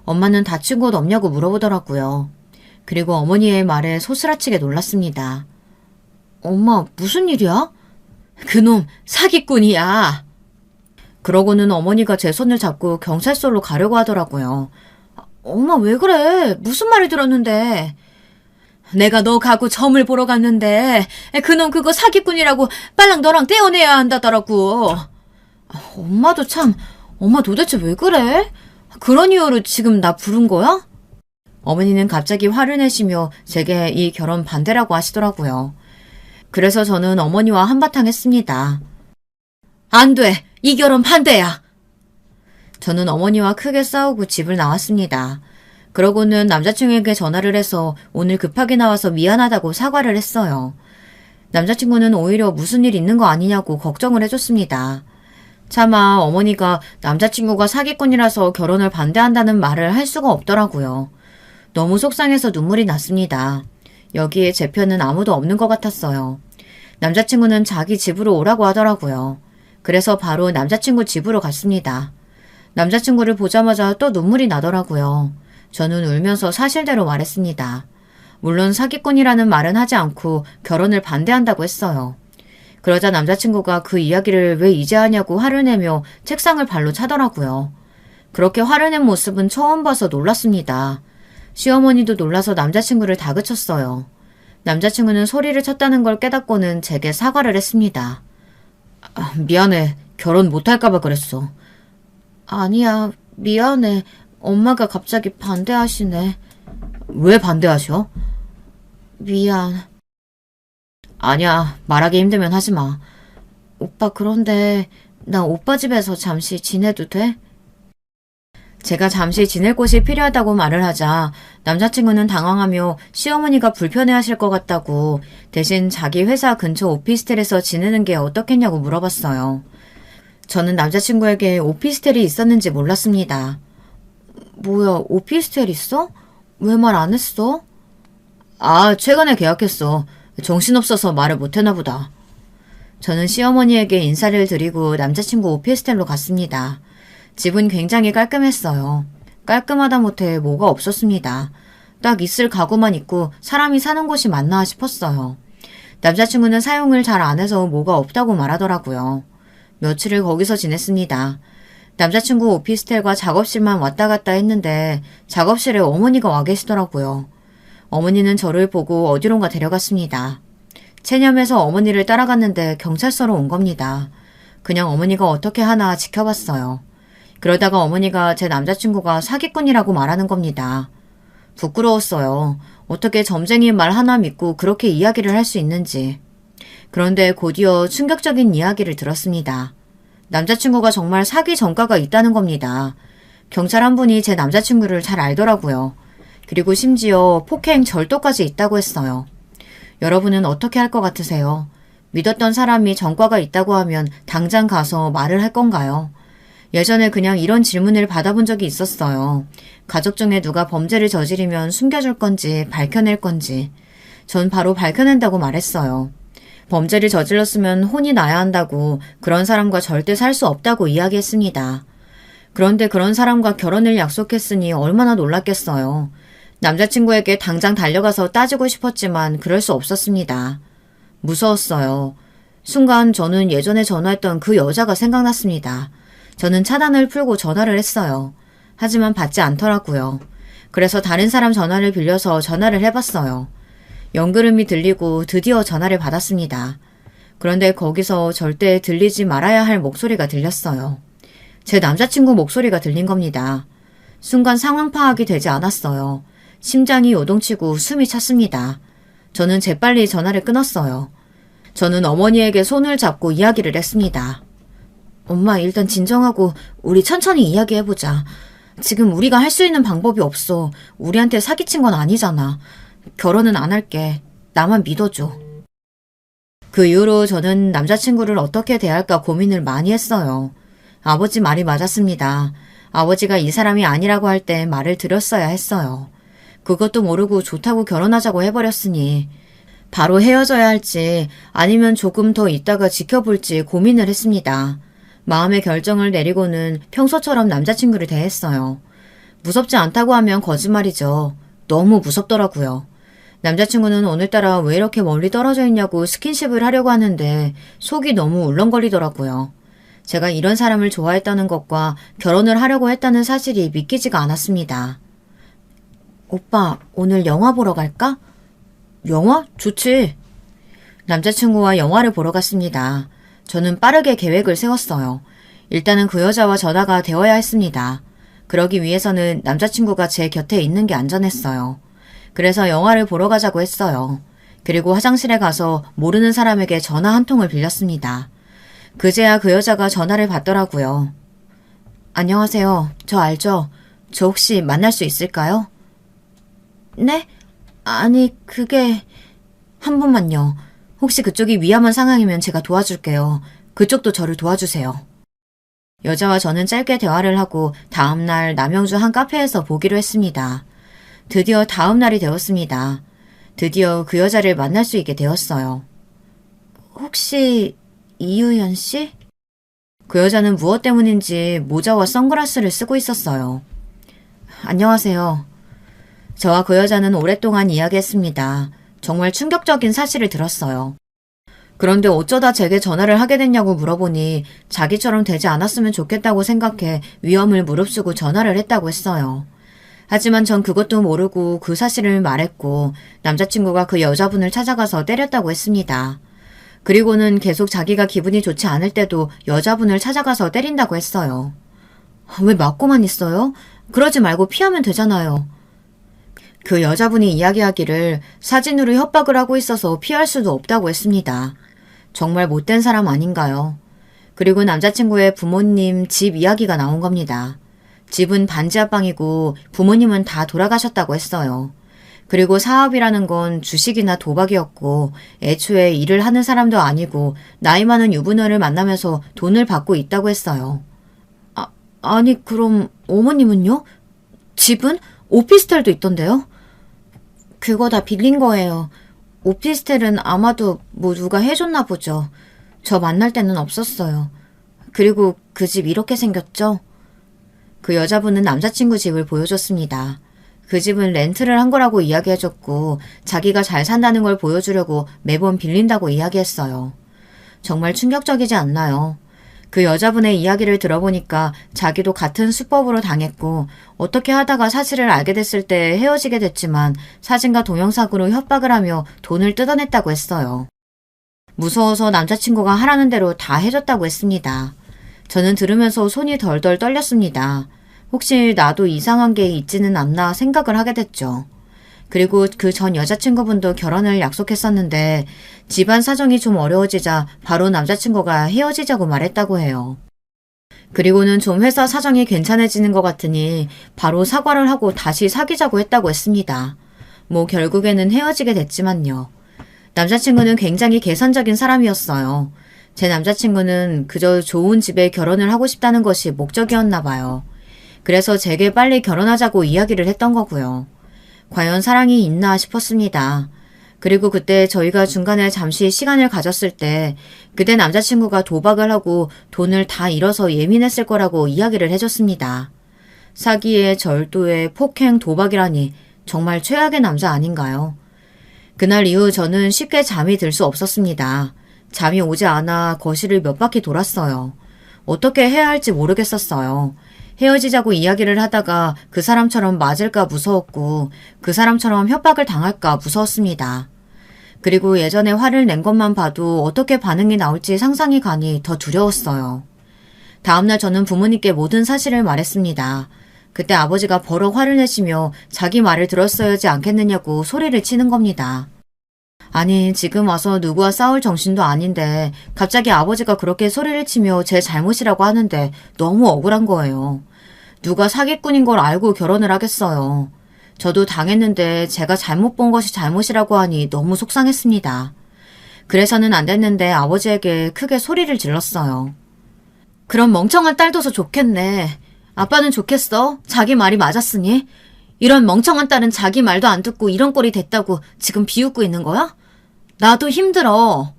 엄마는 다친 곳 없냐고 물어보더라고요. 그리고 어머니의 말에 소스라치게 놀랐습니다. 엄마, 무슨 일이야? 그놈 사기꾼이야. 그러고는 어머니가 제 손을 잡고 경찰서로 가려고 하더라고요. 엄마 왜 그래? 무슨 말을 들었는데? 내가 너 가고 점을 보러 갔는데 그놈 그거 사기꾼이라고 빨랑 너랑 떼어내야 한다더라고. 엄마도 참, 엄마 도대체 왜 그래? 그런 이유로 지금 나 부른 거야? 어머니는 갑자기 화를 내시며 제게 이 결혼 반대라고 하시더라고요. 그래서 저는 어머니와 한바탕 했습니다. 안 돼! 이 결혼 반대야! 저는 어머니와 크게 싸우고 집을 나왔습니다. 그러고는 남자친구에게 전화를 해서 오늘 급하게 나와서 미안하다고 사과를 했어요. 남자친구는 오히려 무슨 일 있는 거 아니냐고 걱정을 해줬습니다. 차마 어머니가 남자친구가 사기꾼이라서 결혼을 반대한다는 말을 할 수가 없더라고요. 너무 속상해서 눈물이 났습니다. 여기에 제 편은 아무도 없는 것 같았어요. 남자친구는 자기 집으로 오라고 하더라고요. 그래서 바로 남자친구 집으로 갔습니다. 남자친구를 보자마자 또 눈물이 나더라고요. 저는 울면서 사실대로 말했습니다. 물론 사기꾼이라는 말은 하지 않고 결혼을 반대한다고 했어요. 그러자 남자친구가 그 이야기를 왜 이제 하냐고 화를 내며 책상을 발로 차더라고요. 그렇게 화를 낸 모습은 처음 봐서 놀랐습니다. 시어머니도 놀라서 남자친구를 다그쳤어요. 남자친구는 소리를 쳤다는 걸 깨닫고는 제게 사과를 했습니다. 미안해. 결혼 못할까봐 그랬어. 아니야. 미안해. 엄마가 갑자기 반대하시네. 왜 반대하셔? 미안. 아니야. 말하기 힘들면 하지 마. 오빠 그런데 나 오빠 집에서 잠시 지내도 돼? 제가 잠시 지낼 곳이 필요하다고 말을 하자 남자친구는 당황하며 시어머니가 불편해하실 것 같다고 대신 자기 회사 근처 오피스텔에서 지내는 게 어떻겠냐고 물어봤어요. 저는 남자친구에게 오피스텔이 있었는지 몰랐습니다. 뭐야, 오피스텔 있어? 왜 말 안 했어? 아, 최근에 계약했어. 정신없어서 말을 못했나 보다. 저는 시어머니에게 인사를 드리고 남자친구 오피스텔로 갔습니다. 집은 굉장히 깔끔했어요. 깔끔하다 못해 뭐가 없었습니다. 딱 있을 가구만 있고 사람이 사는 곳이 맞나 싶었어요. 남자친구는 사용을 잘 안 해서 뭐가 없다고 말하더라고요. 며칠을 거기서 지냈습니다. 남자친구 오피스텔과 작업실만 왔다 갔다 했는데 작업실에 어머니가 와 계시더라고요. 어머니는 저를 보고 어디론가 데려갔습니다. 체념해서 어머니를 따라갔는데 경찰서로 온 겁니다. 그냥 어머니가 어떻게 하나 지켜봤어요. 그러다가 어머니가 제 남자친구가 사기꾼이라고 말하는 겁니다. 부끄러웠어요. 어떻게 점쟁이 말 하나 믿고 그렇게 이야기를 할 수 있는지. 그런데 곧이어 충격적인 이야기를 들었습니다. 남자친구가 정말 사기 전과가 있다는 겁니다. 경찰 한 분이 제 남자친구를 잘 알더라고요. 그리고 심지어 폭행 절도까지 있다고 했어요. 여러분은 어떻게 할 것 같으세요? 믿었던 사람이 전과가 있다고 하면 당장 가서 말을 할 건가요? 예전에 그냥 이런 질문을 받아본 적이 있었어요. 가족 중에 누가 범죄를 저지르면 숨겨줄 건지 밝혀낼 건지. 전 바로 밝혀낸다고 말했어요. 범죄를 저질렀으면 혼이 나야 한다고, 그런 사람과 절대 살 수 없다고 이야기했습니다. 그런데 그런 사람과 결혼을 약속했으니 얼마나 놀랐겠어요. 남자친구에게 당장 달려가서 따지고 싶었지만 그럴 수 없었습니다. 무서웠어요. 순간 저는 예전에 전화했던 그 여자가 생각났습니다. 저는 차단을 풀고 전화를 했어요. 하지만 받지 않더라고요. 그래서 다른 사람 전화를 빌려서 전화를 해봤어요. 연그름이 들리고 드디어 전화를 받았습니다. 그런데 거기서 절대 들리지 말아야 할 목소리가 들렸어요. 제 남자친구 목소리가 들린 겁니다. 순간 상황 파악이 되지 않았어요. 심장이 요동치고 숨이 찼습니다. 저는 재빨리 전화를 끊었어요. 저는 어머니에게 손을 잡고 이야기를 했습니다. 엄마, 일단 진정하고 우리 천천히 이야기해보자. 지금 우리가 할 수 있는 방법이 없어. 우리한테 사기친 건 아니잖아. 결혼은 안 할게. 나만 믿어줘. 그 이후로 저는 남자친구를 어떻게 대할까 고민을 많이 했어요. 아버지 말이 맞았습니다. 아버지가 이 사람이 아니라고 할 때 말을 들었어야 했어요. 그것도 모르고 좋다고 결혼하자고 해버렸으니 바로 헤어져야 할지 아니면 조금 더 있다가 지켜볼지 고민을 했습니다. 마음의 결정을 내리고는 평소처럼 남자친구를 대했어요. 무섭지 않다고 하면 거짓말이죠. 너무 무섭더라고요. 남자친구는 오늘따라 왜 이렇게 멀리 떨어져 있냐고 스킨십을 하려고 하는데 속이 너무 울렁거리더라고요. 제가 이런 사람을 좋아했다는 것과 결혼을 하려고 했다는 사실이 믿기지가 않았습니다. 오빠, 오늘 영화 보러 갈까? 영화? 좋지. 남자친구와 영화를 보러 갔습니다. 저는 빠르게 계획을 세웠어요. 일단은 그 여자와 전화가 되어야 했습니다. 그러기 위해서는 남자친구가 제 곁에 있는 게 안전했어요. 그래서 영화를 보러 가자고 했어요. 그리고 화장실에 가서 모르는 사람에게 전화 한 통을 빌렸습니다. 그제야 그 여자가 전화를 받더라고요. 안녕하세요. 저 알죠? 저 혹시 만날 수 있을까요? 네? 아니, 그게... 한 번만요. 혹시 그쪽이 위험한 상황이면 제가 도와줄게요. 그쪽도 저를 도와주세요. 여자와 저는 짧게 대화를 하고 다음날 남영주 한 카페에서 보기로 했습니다. 드디어 다음 날이 되었습니다. 드디어 그 여자를 만날 수 있게 되었어요. 혹시 이유연 씨? 그 여자는 무엇 때문인지 모자와 선글라스를 쓰고 있었어요. 안녕하세요. 저와 그 여자는 오랫동안 이야기했습니다. 정말 충격적인 사실을 들었어요. 그런데 어쩌다 제게 전화를 하게 됐냐고 물어보니 자기처럼 되지 않았으면 좋겠다고 생각해 위험을 무릅쓰고 전화를 했다고 했어요. 하지만 전 그것도 모르고 그 사실을 말했고 남자친구가 그 여자분을 찾아가서 때렸다고 했습니다. 그리고는 계속 자기가 기분이 좋지 않을 때도 여자분을 찾아가서 때린다고 했어요. 왜 맞고만 있어요? 그러지 말고 피하면 되잖아요. 그 여자분이 이야기하기를 사진으로 협박을 하고 있어서 피할 수도 없다고 했습니다. 정말 못된 사람 아닌가요? 그리고 남자친구의 부모님 집 이야기가 나온 겁니다. 집은 반지하방이고 부모님은 다 돌아가셨다고 했어요. 그리고 사업이라는 건 주식이나 도박이었고 애초에 일을 하는 사람도 아니고 나이 많은 유부녀를 만나면서 돈을 받고 있다고 했어요. 아니 그럼 어머님은요? 집은? 오피스텔도 있던데요? 그거 다 빌린 거예요. 오피스텔은 아마도 뭐 누가 해줬나 보죠. 저 만날 때는 없었어요. 그리고 그 집 이렇게 생겼죠? 그 여자분은 남자친구 집을 보여줬습니다. 그 집은 렌트를 한 거라고 이야기해줬고 자기가 잘 산다는 걸 보여주려고 매번 빌린다고 이야기했어요. 정말 충격적이지 않나요? 그 여자분의 이야기를 들어보니까 자기도 같은 수법으로 당했고 어떻게 하다가 사실을 알게 됐을 때 헤어지게 됐지만 사진과 동영상으로 협박을 하며 돈을 뜯어냈다고 했어요. 무서워서 남자친구가 하라는 대로 다 해줬다고 했습니다. 저는 들으면서 손이 덜덜 떨렸습니다. 혹시 나도 이상한 게 있지는 않나 생각을 하게 됐죠. 그리고 그 전 여자친구분도 결혼을 약속했었는데 집안 사정이 좀 어려워지자 바로 남자친구가 헤어지자고 말했다고 해요. 그리고는 좀 회사 사정이 괜찮아지는 것 같으니 바로 사과를 하고 다시 사귀자고 했다고 했습니다. 뭐 결국에는 헤어지게 됐지만요. 남자친구는 굉장히 계산적인 사람이었어요. 제 남자친구는 그저 좋은 집에 결혼을 하고 싶다는 것이 목적이었나 봐요. 그래서 제게 빨리 결혼하자고 이야기를 했던 거고요. 과연 사랑이 있나 싶었습니다. 그리고 그때 저희가 중간에 잠시 시간을 가졌을 때 그때 남자친구가 도박을 하고 돈을 다 잃어서 예민했을 거라고 이야기를 해줬습니다. 사기에 절도에 폭행 도박이라니 정말 최악의 남자 아닌가요? 그날 이후 저는 쉽게 잠이 들 수 없었습니다. 잠이 오지 않아 거실을 몇 바퀴 돌았어요. 어떻게 해야 할지 모르겠었어요. 헤어지자고 이야기를 하다가 그 사람처럼 맞을까 무서웠고 그 사람처럼 협박을 당할까 무서웠습니다. 그리고 예전에 화를 낸 것만 봐도 어떻게 반응이 나올지 상상이 가니 더 두려웠어요. 다음날 저는 부모님께 모든 사실을 말했습니다. 그때 아버지가 버럭 화를 내시며 자기 말을 들었어야지 않겠느냐고 소리를 치는 겁니다. 아니, 지금 와서 누구와 싸울 정신도 아닌데 갑자기 아버지가 그렇게 소리를 치며 제 잘못이라고 하는데 너무 억울한 거예요. 누가 사기꾼인 걸 알고 결혼을 하겠어요. 저도 당했는데 제가 잘못 본 것이 잘못이라고 하니 너무 속상했습니다. 그래서는 안 됐는데 아버지에게 크게 소리를 질렀어요. 그럼 멍청한 딸 둬서 좋겠네. 아빠는 좋겠어. 자기 말이 맞았으니. 이런 멍청한 딸은 자기 말도 안 듣고 이런 꼴이 됐다고 지금 비웃고 있는 거야? 나도 힘들어.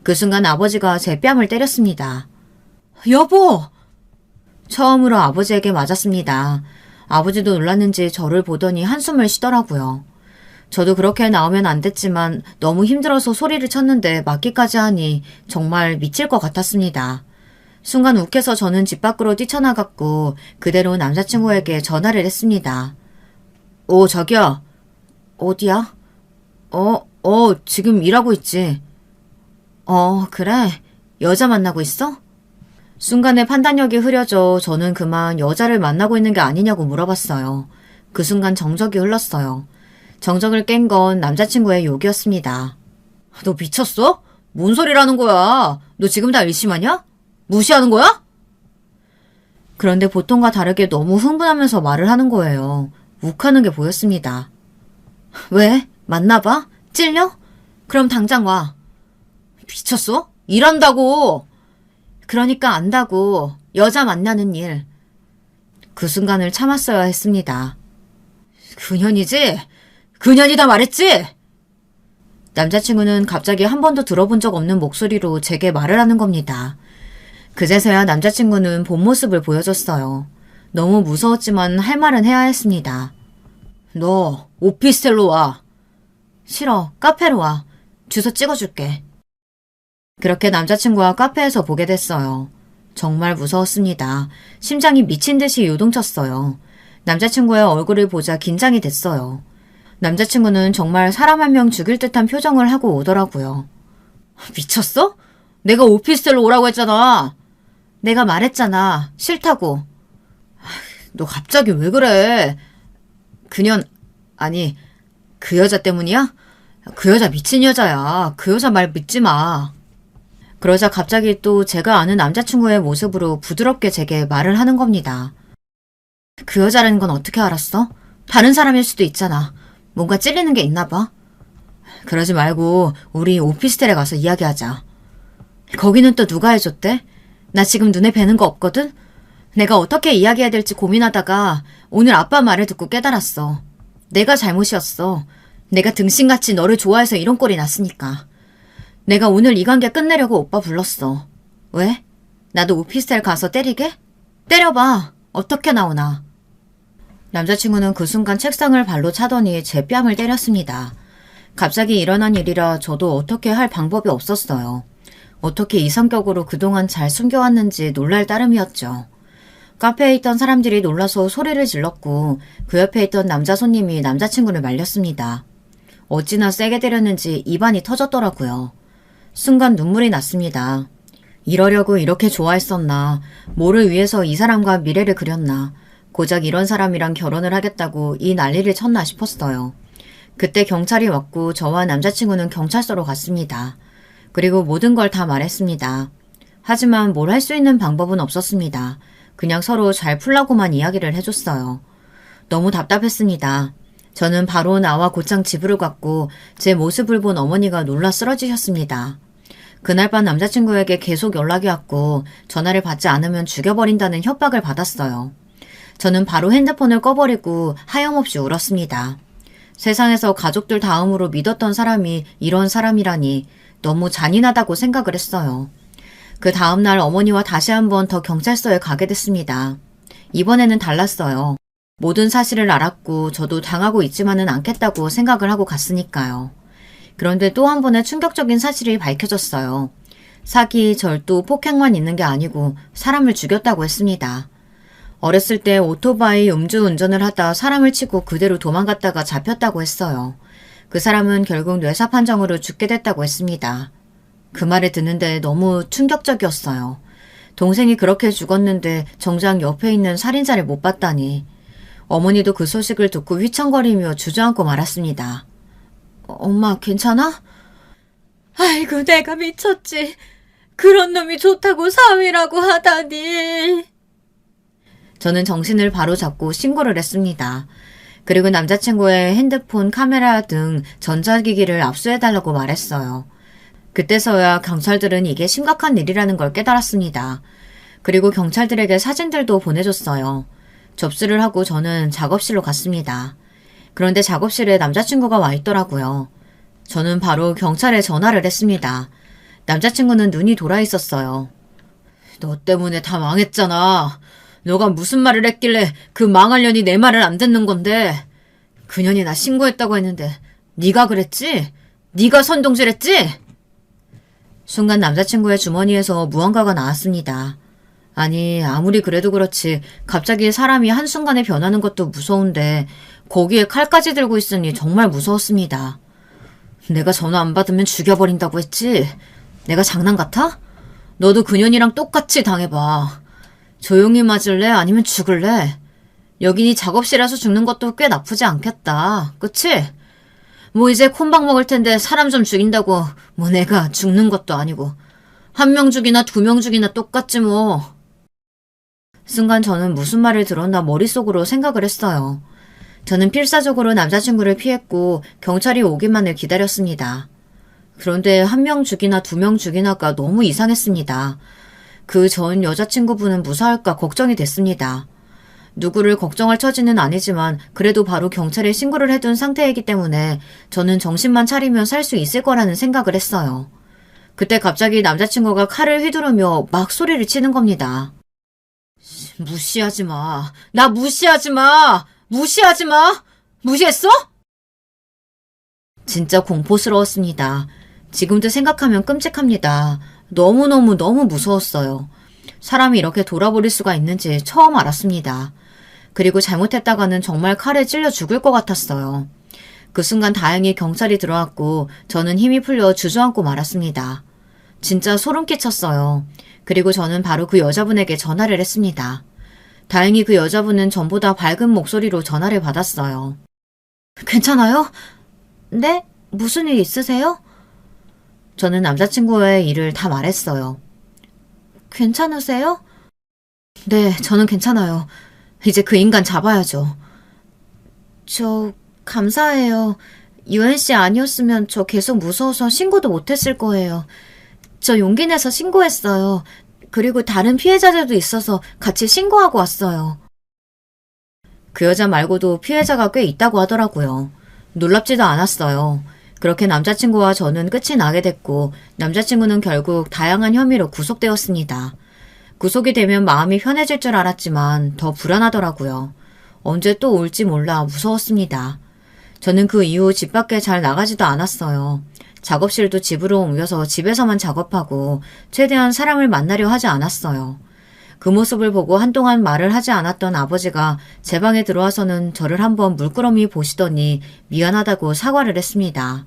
그 순간 아버지가 제 뺨을 때렸습니다. 여보! 처음으로 아버지에게 맞았습니다. 아버지도 놀랐는지 저를 보더니 한숨을 쉬더라고요. 저도 그렇게 나오면 안 됐지만 너무 힘들어서 소리를 쳤는데 맞기까지 하니 정말 미칠 것 같았습니다. 순간 욱해서 저는 집 밖으로 뛰쳐나갔고 그대로 남자친구에게 전화를 했습니다. 자기야. 어디야? 지금 일하고 있지. 그래. 여자 만나고 있어? 순간에 판단력이 흐려져 저는 그만 여자를 만나고 있는 게 아니냐고 물어봤어요. 그 순간 정적이 흘렀어요. 정적을 깬 건 남자친구의 욕이었습니다. 너 미쳤어? 뭔 소리라는 거야? 너 지금 다 의심하냐? 무시하는 거야? 그런데 보통과 다르게 너무 흥분하면서 말을 하는 거예요. 욱하는 게 보였습니다. 왜? 만나봐? 찔려? 그럼 당장 와. 미쳤어? 일한다고! 그러니까 안다고. 여자 만나는 일. 그 순간을 참았어야 했습니다. 그년이지? 그년이다 말했지? 남자친구는 갑자기 한 번도 들어본 적 없는 목소리로 제게 말을 하는 겁니다. 그제서야 남자친구는 본 모습을 보여줬어요. 너무 무서웠지만 할 말은 해야 했습니다. 너 오피스텔로 와. 싫어. 카페로 와. 주소 찍어줄게. 그렇게 남자친구와 카페에서 보게 됐어요. 정말 무서웠습니다. 심장이 미친 듯이 요동쳤어요. 남자친구의 얼굴을 보자 긴장이 됐어요. 남자친구는 정말 사람 한 명 죽일 듯한 표정을 하고 오더라고요. 미쳤어? 내가 오피스텔로 오라고 했잖아. 내가 말했잖아. 싫다고. 너 갑자기 왜 그래? 아니, 그 여자 때문이야? 그 여자 미친 여자야. 그 여자 말 믿지 마. 그러자 갑자기 또 제가 아는 남자친구의 모습으로 부드럽게 제게 말을 하는 겁니다. 그 여자라는 건 어떻게 알았어? 다른 사람일 수도 있잖아. 뭔가 찔리는 게 있나 봐. 그러지 말고 우리 오피스텔에 가서 이야기하자. 거기는 또 누가 해줬대? 나 지금 눈에 뵈는 거 없거든? 내가 어떻게 이야기해야 될지 고민하다가 오늘 아빠 말을 듣고 깨달았어. 내가 잘못이었어. 내가 등신같이 너를 좋아해서 이런 꼴이 났으니까. 내가 오늘 이 관계 끝내려고 오빠 불렀어. 왜? 나도 오피스텔 가서 때리게? 때려봐. 어떻게 나오나. 남자친구는 그 순간 책상을 발로 차더니 제 뺨을 때렸습니다. 갑자기 일어난 일이라 저도 어떻게 할 방법이 없었어요. 어떻게 이 성격으로 그동안 잘 숨겨왔는지 놀랄 따름이었죠. 카페에 있던 사람들이 놀라서 소리를 질렀고 그 옆에 있던 남자 손님이 남자친구를 말렸습니다. 어찌나 세게 때렸는지 입안이 터졌더라고요. 순간 눈물이 났습니다. 이러려고 이렇게 좋아했었나. 뭐를 위해서 이 사람과 미래를 그렸나. 고작 이런 사람이랑 결혼을 하겠다고 이 난리를 쳤나 싶었어요. 그때 경찰이 왔고 저와 남자친구는 경찰서로 갔습니다. 그리고 모든 걸 다 말했습니다. 하지만 뭘 할 수 있는 방법은 없었습니다. 그냥 서로 잘 풀라고만 이야기를 해줬어요. 너무 답답했습니다. 저는 바로 나와 곧장 집으로 갔고 제 모습을 본 어머니가 놀라 쓰러지셨습니다. 그날 밤 남자친구에게 계속 연락이 왔고 전화를 받지 않으면 죽여버린다는 협박을 받았어요. 저는 바로 핸드폰을 꺼버리고 하염없이 울었습니다. 세상에서 가족들 다음으로 믿었던 사람이 이런 사람이라니 너무 잔인하다고 생각을 했어요. 그 다음날 어머니와 다시 한번 더 경찰서에 가게 됐습니다. 이번에는 달랐어요. 모든 사실을 알았고 저도 당하고 있지만은 않겠다고 생각을 하고 갔으니까요. 그런데 또 한 번의 충격적인 사실이 밝혀졌어요. 사기, 절도, 폭행만 있는 게 아니고 사람을 죽였다고 했습니다. 어렸을 때 오토바이 음주운전을 하다 사람을 치고 그대로 도망갔다가 잡혔다고 했어요. 그 사람은 결국 뇌사 판정으로 죽게 됐다고 했습니다. 그 말을 듣는데 너무 충격적이었어요. 동생이 그렇게 죽었는데 정작 옆에 있는 살인자를 못 봤다니. 어머니도 그 소식을 듣고 휘청거리며 주저앉고 말았습니다. 엄마 괜찮아? 아이고 내가 미쳤지. 그런 놈이 좋다고 사위라고 하다니. 저는 정신을 바로잡고 신고를 했습니다. 그리고 남자친구의 핸드폰, 카메라 등 전자기기를 압수해달라고 말했어요. 그때서야 경찰들은 이게 심각한 일이라는 걸 깨달았습니다. 그리고 경찰들에게 사진들도 보내줬어요. 접수를 하고 저는 작업실로 갔습니다. 그런데 작업실에 남자친구가 와 있더라고요. 저는 바로 경찰에 전화를 했습니다. 남자친구는 눈이 돌아 있었어요. 너 때문에 다 망했잖아. 너가 무슨 말을 했길래 그 망할 년이 내 말을 안 듣는 건데. 그년이 나 신고했다고 했는데 네가 그랬지? 네가 선동질했지? 순간 남자친구의 주머니에서 무언가가 나왔습니다. 아니 아무리 그래도 그렇지 갑자기 사람이 한순간에 변하는 것도 무서운데 거기에 칼까지 들고 있으니 정말 무서웠습니다. 내가 전화 안 받으면 죽여버린다고 했지? 내가 장난 같아? 너도 그년이랑 똑같이 당해봐. 조용히 맞을래? 아니면 죽을래? 여기 네 작업실에서 죽는 것도 꽤 나쁘지 않겠다. 그치? 뭐 이제 콩밥 먹을 텐데 사람 좀 죽인다고 뭐 내가 죽는 것도 아니고. 한 명 죽이나 두 명 죽이나 똑같지 뭐. 순간 저는 무슨 말을 들었나 머릿속으로 생각을 했어요. 저는 필사적으로 남자친구를 피했고 경찰이 오기만을 기다렸습니다. 그런데 한 명 죽이나 두 명 죽이나가 너무 이상했습니다. 그 전 여자친구분은 무사할까 걱정이 됐습니다. 누구를 걱정할 처지는 아니지만 그래도 바로 경찰에 신고를 해둔 상태이기 때문에 저는 정신만 차리면 살 수 있을 거라는 생각을 했어요. 그때 갑자기 남자친구가 칼을 휘두르며 막 소리를 치는 겁니다. 무시하지 마. 나 무시하지 마. 무시하지 마. 무시했어? 진짜 공포스러웠습니다. 지금도 생각하면 끔찍합니다. 너무 무서웠어요. 사람이 이렇게 돌아버릴 수가 있는지 처음 알았습니다. 그리고 잘못했다가는 정말 칼에 찔려 죽을 것 같았어요. 그 순간 다행히 경찰이 들어왔고 저는 힘이 풀려 주저앉고 말았습니다. 진짜 소름 끼쳤어요. 그리고 저는 바로 그 여자분에게 전화를 했습니다. 다행히 그 여자분은 전보다 밝은 목소리로 전화를 받았어요. 괜찮아요? 네? 무슨 일 있으세요? 저는 남자친구의 일을 다 말했어요. 괜찮으세요? 네, 저는 괜찮아요. 이제 그 인간 잡아야죠. 저 감사해요. 유엔씨 아니었으면 저 계속 무서워서 신고도 못했을 거예요. 저 용기 내서 신고했어요. 그리고 다른 피해자들도 있어서 같이 신고하고 왔어요. 그 여자 말고도 피해자가 꽤 있다고 하더라고요. 놀랍지도 않았어요. 그렇게 남자친구와 저는 끝이 나게 됐고 남자친구는 결국 다양한 혐의로 구속되었습니다. 구속이 되면 마음이 편해질 줄 알았지만 더 불안하더라고요. 언제 또 올지 몰라 무서웠습니다. 저는 그 이후 집 밖에 잘 나가지도 않았어요. 작업실도 집으로 옮겨서 집에서만 작업하고 최대한 사람을 만나려 하지 않았어요. 그 모습을 보고 한동안 말을 하지 않았던 아버지가 제 방에 들어와서는 저를 한번 물끄러미 보시더니 미안하다고 사과를 했습니다.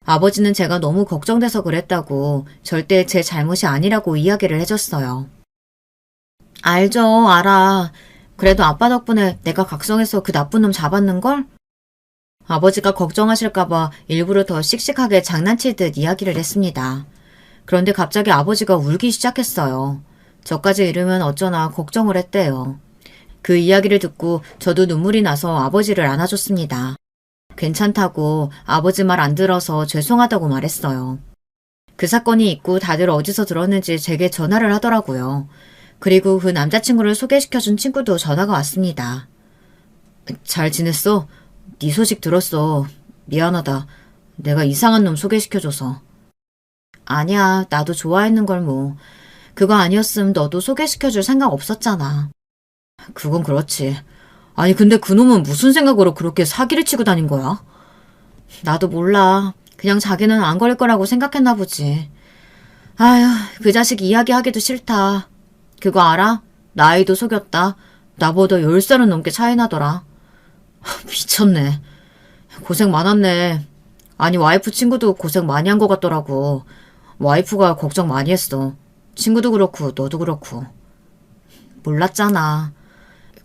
아버지는 제가 너무 걱정돼서 그랬다고 절대 제 잘못이 아니라고 이야기를 해줬어요. 알죠, 알아. 그래도 아빠 덕분에 내가 각성해서 그 나쁜 놈 잡았는걸? 아버지가 걱정하실까봐 일부러 더 씩씩하게 장난칠 듯 이야기를 했습니다. 그런데 갑자기 아버지가 울기 시작했어요. 저까지 이르면 어쩌나 걱정을 했대요. 그 이야기를 듣고 저도 눈물이 나서 아버지를 안아줬습니다. 괜찮다고 아버지 말 안 들어서 죄송하다고 말했어요. 그 사건이 있고 다들 어디서 들었는지 제게 전화를 하더라고요. 그리고 그 남자친구를 소개시켜준 친구도 전화가 왔습니다. 잘 지냈어? 네 소식 들었어. 미안하다. 내가 이상한 놈 소개시켜줘서. 아니야, 나도 좋아했는 걸 뭐. 그거 아니었음 너도 소개시켜줄 생각 없었잖아. 그건 그렇지. 아니 근데 그놈은 무슨 생각으로 그렇게 사기를 치고 다닌 거야? 나도 몰라. 그냥 자기는 안 걸릴 거라고 생각했나 보지. 아휴, 그 자식 이야기하기도 싫다. 그거 알아? 나이도 속였다. 나보다 10살은 넘게 차이 나더라. 미쳤네. 고생 많았네. 아니 와이프 친구도 고생 많이 한 것 같더라고. 와이프가 걱정 많이 했어. 친구도 그렇고 너도 그렇고. 몰랐잖아.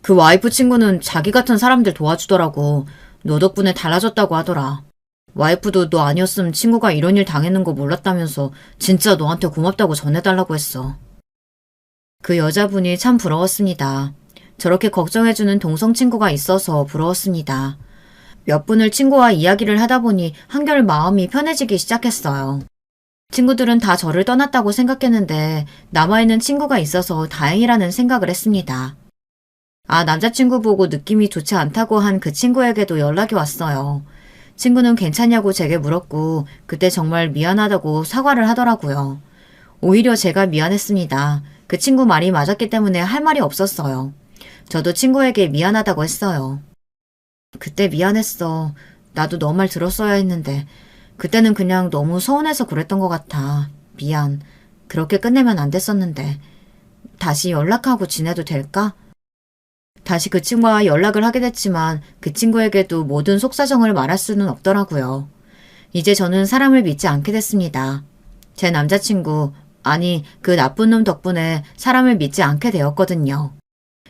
그 와이프 친구는 자기 같은 사람들 도와주더라고. 너 덕분에 달라졌다고 하더라. 와이프도 너 아니었으면 친구가 이런 일 당했는 거 몰랐다면서 진짜 너한테 고맙다고 전해달라고 했어. 그 여자분이 참 부러웠습니다. 저렇게 걱정해주는 동성 친구가 있어서 부러웠습니다. 몇 분을 친구와 이야기를 하다 보니 한결 마음이 편해지기 시작했어요. 친구들은 다 저를 떠났다고 생각했는데 남아있는 친구가 있어서 다행이라는 생각을 했습니다. 남자친구 보고 느낌이 좋지 않다고 한 그 친구에게도 연락이 왔어요. 친구는 괜찮냐고 제게 물었고 그때 정말 미안하다고 사과를 하더라고요. 오히려 제가 미안했습니다. 그 친구 말이 맞았기 때문에 할 말이 없었어요. 저도 친구에게 미안하다고 했어요. 그때 미안했어. 나도 너 말 들었어야 했는데 그때는 그냥 너무 서운해서 그랬던 것 같아. 미안. 그렇게 끝내면 안 됐었는데. 다시 연락하고 지내도 될까? 다시 그 친구와 연락을 하게 됐지만 그 친구에게도 모든 속사정을 말할 수는 없더라고요. 이제 저는 사람을 믿지 않게 됐습니다. 제 남자친구, 아니 그 나쁜 놈 덕분에 사람을 믿지 않게 되었거든요.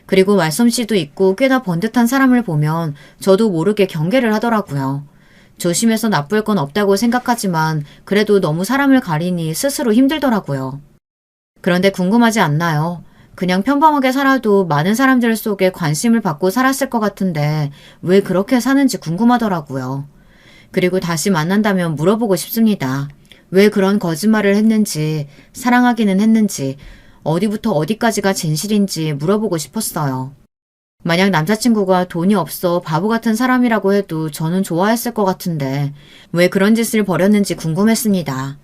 그리고 말솜씨도 있고 꽤나 번듯한 사람을 보면 저도 모르게 경계를 하더라고요. 조심해서 나쁠 건 없다고 생각하지만 그래도 너무 사람을 가리니 스스로 힘들더라고요. 그런데 궁금하지 않나요? 그냥 평범하게 살아도 많은 사람들 속에 관심을 받고 살았을 것 같은데 왜 그렇게 사는지 궁금하더라고요. 그리고 다시 만난다면 물어보고 싶습니다. 왜 그런 거짓말을 했는지, 사랑하기는 했는지, 어디부터 어디까지가 진실인지 물어보고 싶었어요. 만약 남자친구가 돈이 없어 바보 같은 사람이라고 해도 저는 좋아했을 것 같은데 왜 그런 짓을 벌였는지 궁금했습니다.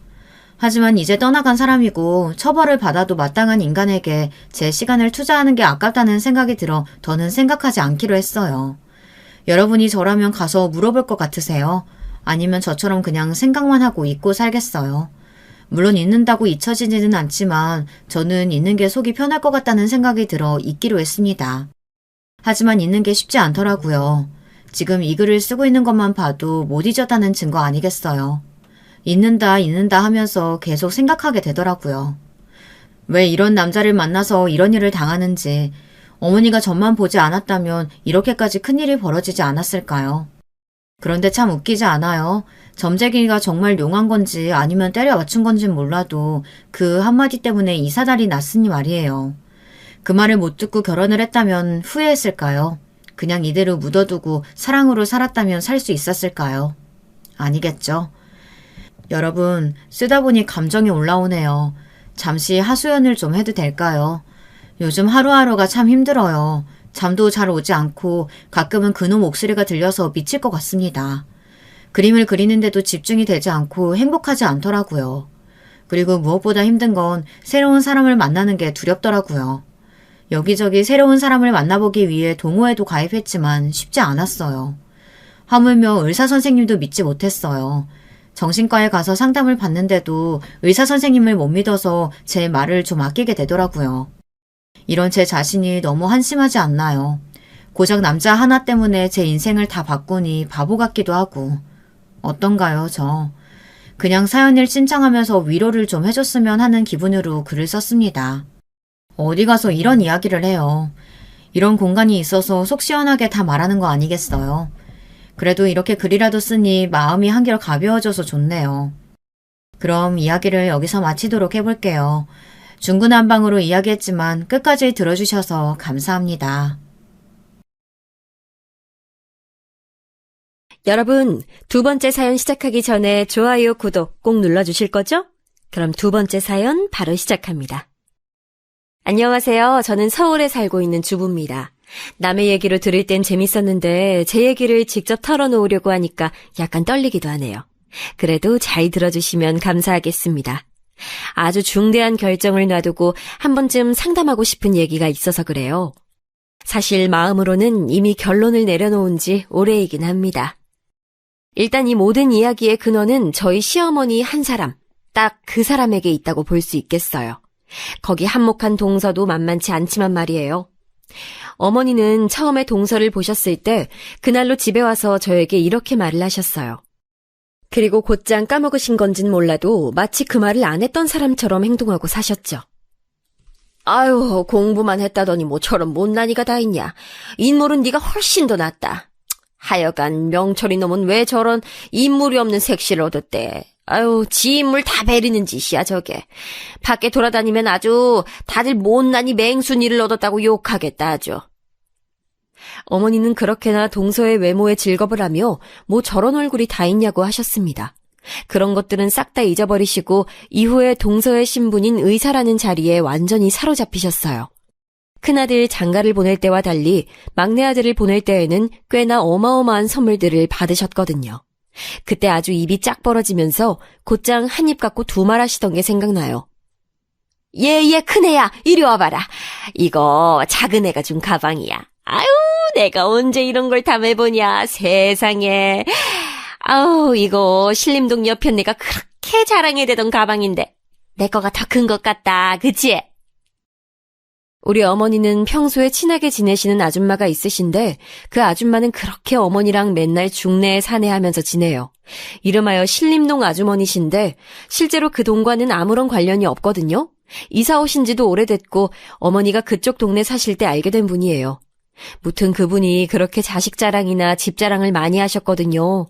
하지만 이제 떠나간 사람이고 처벌을 받아도 마땅한 인간에게 제 시간을 투자하는 게 아깝다는 생각이 들어 더는 생각하지 않기로 했어요. 여러분이 저라면 가서 물어볼 것 같으세요? 아니면 저처럼 그냥 생각만 하고 잊고 살겠어요? 물론 잊는다고 잊혀지지는 않지만 저는 잊는 게 속이 편할 것 같다는 생각이 들어 잊기로 했습니다. 하지만 잊는 게 쉽지 않더라고요. 지금 이 글을 쓰고 있는 것만 봐도 못 잊었다는 증거 아니겠어요. 잊는다 하면서 계속 생각하게 되더라고요. 왜 이런 남자를 만나서 이런 일을 당하는지, 어머니가 저만 보지 않았다면 이렇게까지 큰일이 벌어지지 않았을까요? 그런데 참 웃기지 않아요? 점쟁이가 정말 용한 건지 아니면 때려 맞춘 건진 몰라도 그 한마디 때문에 이 사달이 났으니 말이에요. 그 말을 못 듣고 결혼을 했다면 후회했을까요? 그냥 이대로 묻어두고 사랑으로 살았다면 살 수 있었을까요? 아니겠죠. 여러분, 쓰다 보니 감정이 올라오네요. 잠시 하소연을 좀 해도 될까요? 요즘 하루하루가 참 힘들어요. 잠도 잘 오지 않고 가끔은 그놈 목소리가 들려서 미칠 것 같습니다. 그림을 그리는데도 집중이 되지 않고 행복하지 않더라고요. 그리고 무엇보다 힘든 건 새로운 사람을 만나는 게 두렵더라고요. 여기저기 새로운 사람을 만나보기 위해 동호회도 가입했지만 쉽지 않았어요. 하물며 의사 선생님도 믿지 못했어요. 정신과에 가서 상담을 받는데도 의사 선생님을 못 믿어서 제 말을 좀 아끼게 되더라고요. 이런 제 자신이 너무 한심하지 않나요? 고작 남자 하나 때문에 제 인생을 다 바꾸니 바보 같기도 하고. 어떤가요, 저? 그냥 사연을 신청하면서 위로를 좀 해줬으면 하는 기분으로 글을 썼습니다. 어디 가서 이런 이야기를 해요. 이런 공간이 있어서 속 시원하게 다 말하는 거 아니겠어요. 그래도 이렇게 글이라도 쓰니 마음이 한결 가벼워져서 좋네요. 그럼 이야기를 여기서 마치도록 해볼게요. 중구난방으로 이야기했지만 끝까지 들어주셔서 감사합니다. 여러분, 두 번째 사연 시작하기 전에 좋아요, 구독 꼭 눌러주실 거죠? 그럼 두 번째 사연 바로 시작합니다. 안녕하세요. 저는 서울에 살고 있는 주부입니다. 남의 얘기를 들을 땐 재밌었는데 제 얘기를 직접 털어놓으려고 하니까 약간 떨리기도 하네요. 그래도 잘 들어주시면 감사하겠습니다. 아주 중대한 결정을 놔두고 한 번쯤 상담하고 싶은 얘기가 있어서 그래요. 사실 마음으로는 이미 결론을 내려놓은 지 오래이긴 합니다. 일단 이 모든 이야기의 근원은 저희 시어머니 한 사람, 딱 그 사람에게 있다고 볼 수 있겠어요. 거기 한몫한 동서도 만만치 않지만 말이에요. 어머니는 처음에 동서를 보셨을 때 그날로 집에 와서 저에게 이렇게 말을 하셨어요. 그리고 곧장 까먹으신 건진 몰라도 마치 그 말을 안 했던 사람처럼 행동하고 사셨죠. 아유, 공부만 했다더니 뭐처럼 못난이가 다 있냐. 인물은 네가 훨씬 더 낫다. 하여간 명철이 놈은 왜 저런 인물이 없는 색시를 얻었대. 아유, 지 인물 다 베리는 짓이야 저게. 밖에 돌아다니면 아주 다들 못난이 맹순이를 얻었다고 욕하겠다 아주. 어머니는 그렇게나 동서의 외모에 즐겁을 하며 뭐 저런 얼굴이 다 있냐고 하셨습니다. 그런 것들은 싹 다 잊어버리시고 이후에 동서의 신분인 의사라는 자리에 완전히 사로잡히셨어요. 큰아들 장가를 보낼 때와 달리 막내 아들을 보낼 때에는 꽤나 어마어마한 선물들을 받으셨거든요. 그때 아주 입이 짝 벌어지면서 곧장 한 입 갖고 두 말 하시던 게 생각나요. 얘 큰애야 이리 와봐라. 이거 작은애가 준 가방이야. 아유 내가 언제 이런 걸 다 매보냐 세상에. 아우 이거 신림동 옆에 내가 그렇게 자랑해대던 가방인데 내 거가 더 큰 것 같다 그치? 우리 어머니는 평소에 친하게 지내시는 아줌마가 있으신데 그 아줌마는 그렇게 어머니랑 맨날 중내에 사내하면서 지내요. 이름하여 신림동 아주머니신데 실제로 그 동과는 아무런 관련이 없거든요. 이사 오신 지도 오래됐고 어머니가 그쪽 동네 사실 때 알게 된 분이에요. 무튼 그분이 그렇게 자식 자랑이나 집 자랑을 많이 하셨거든요.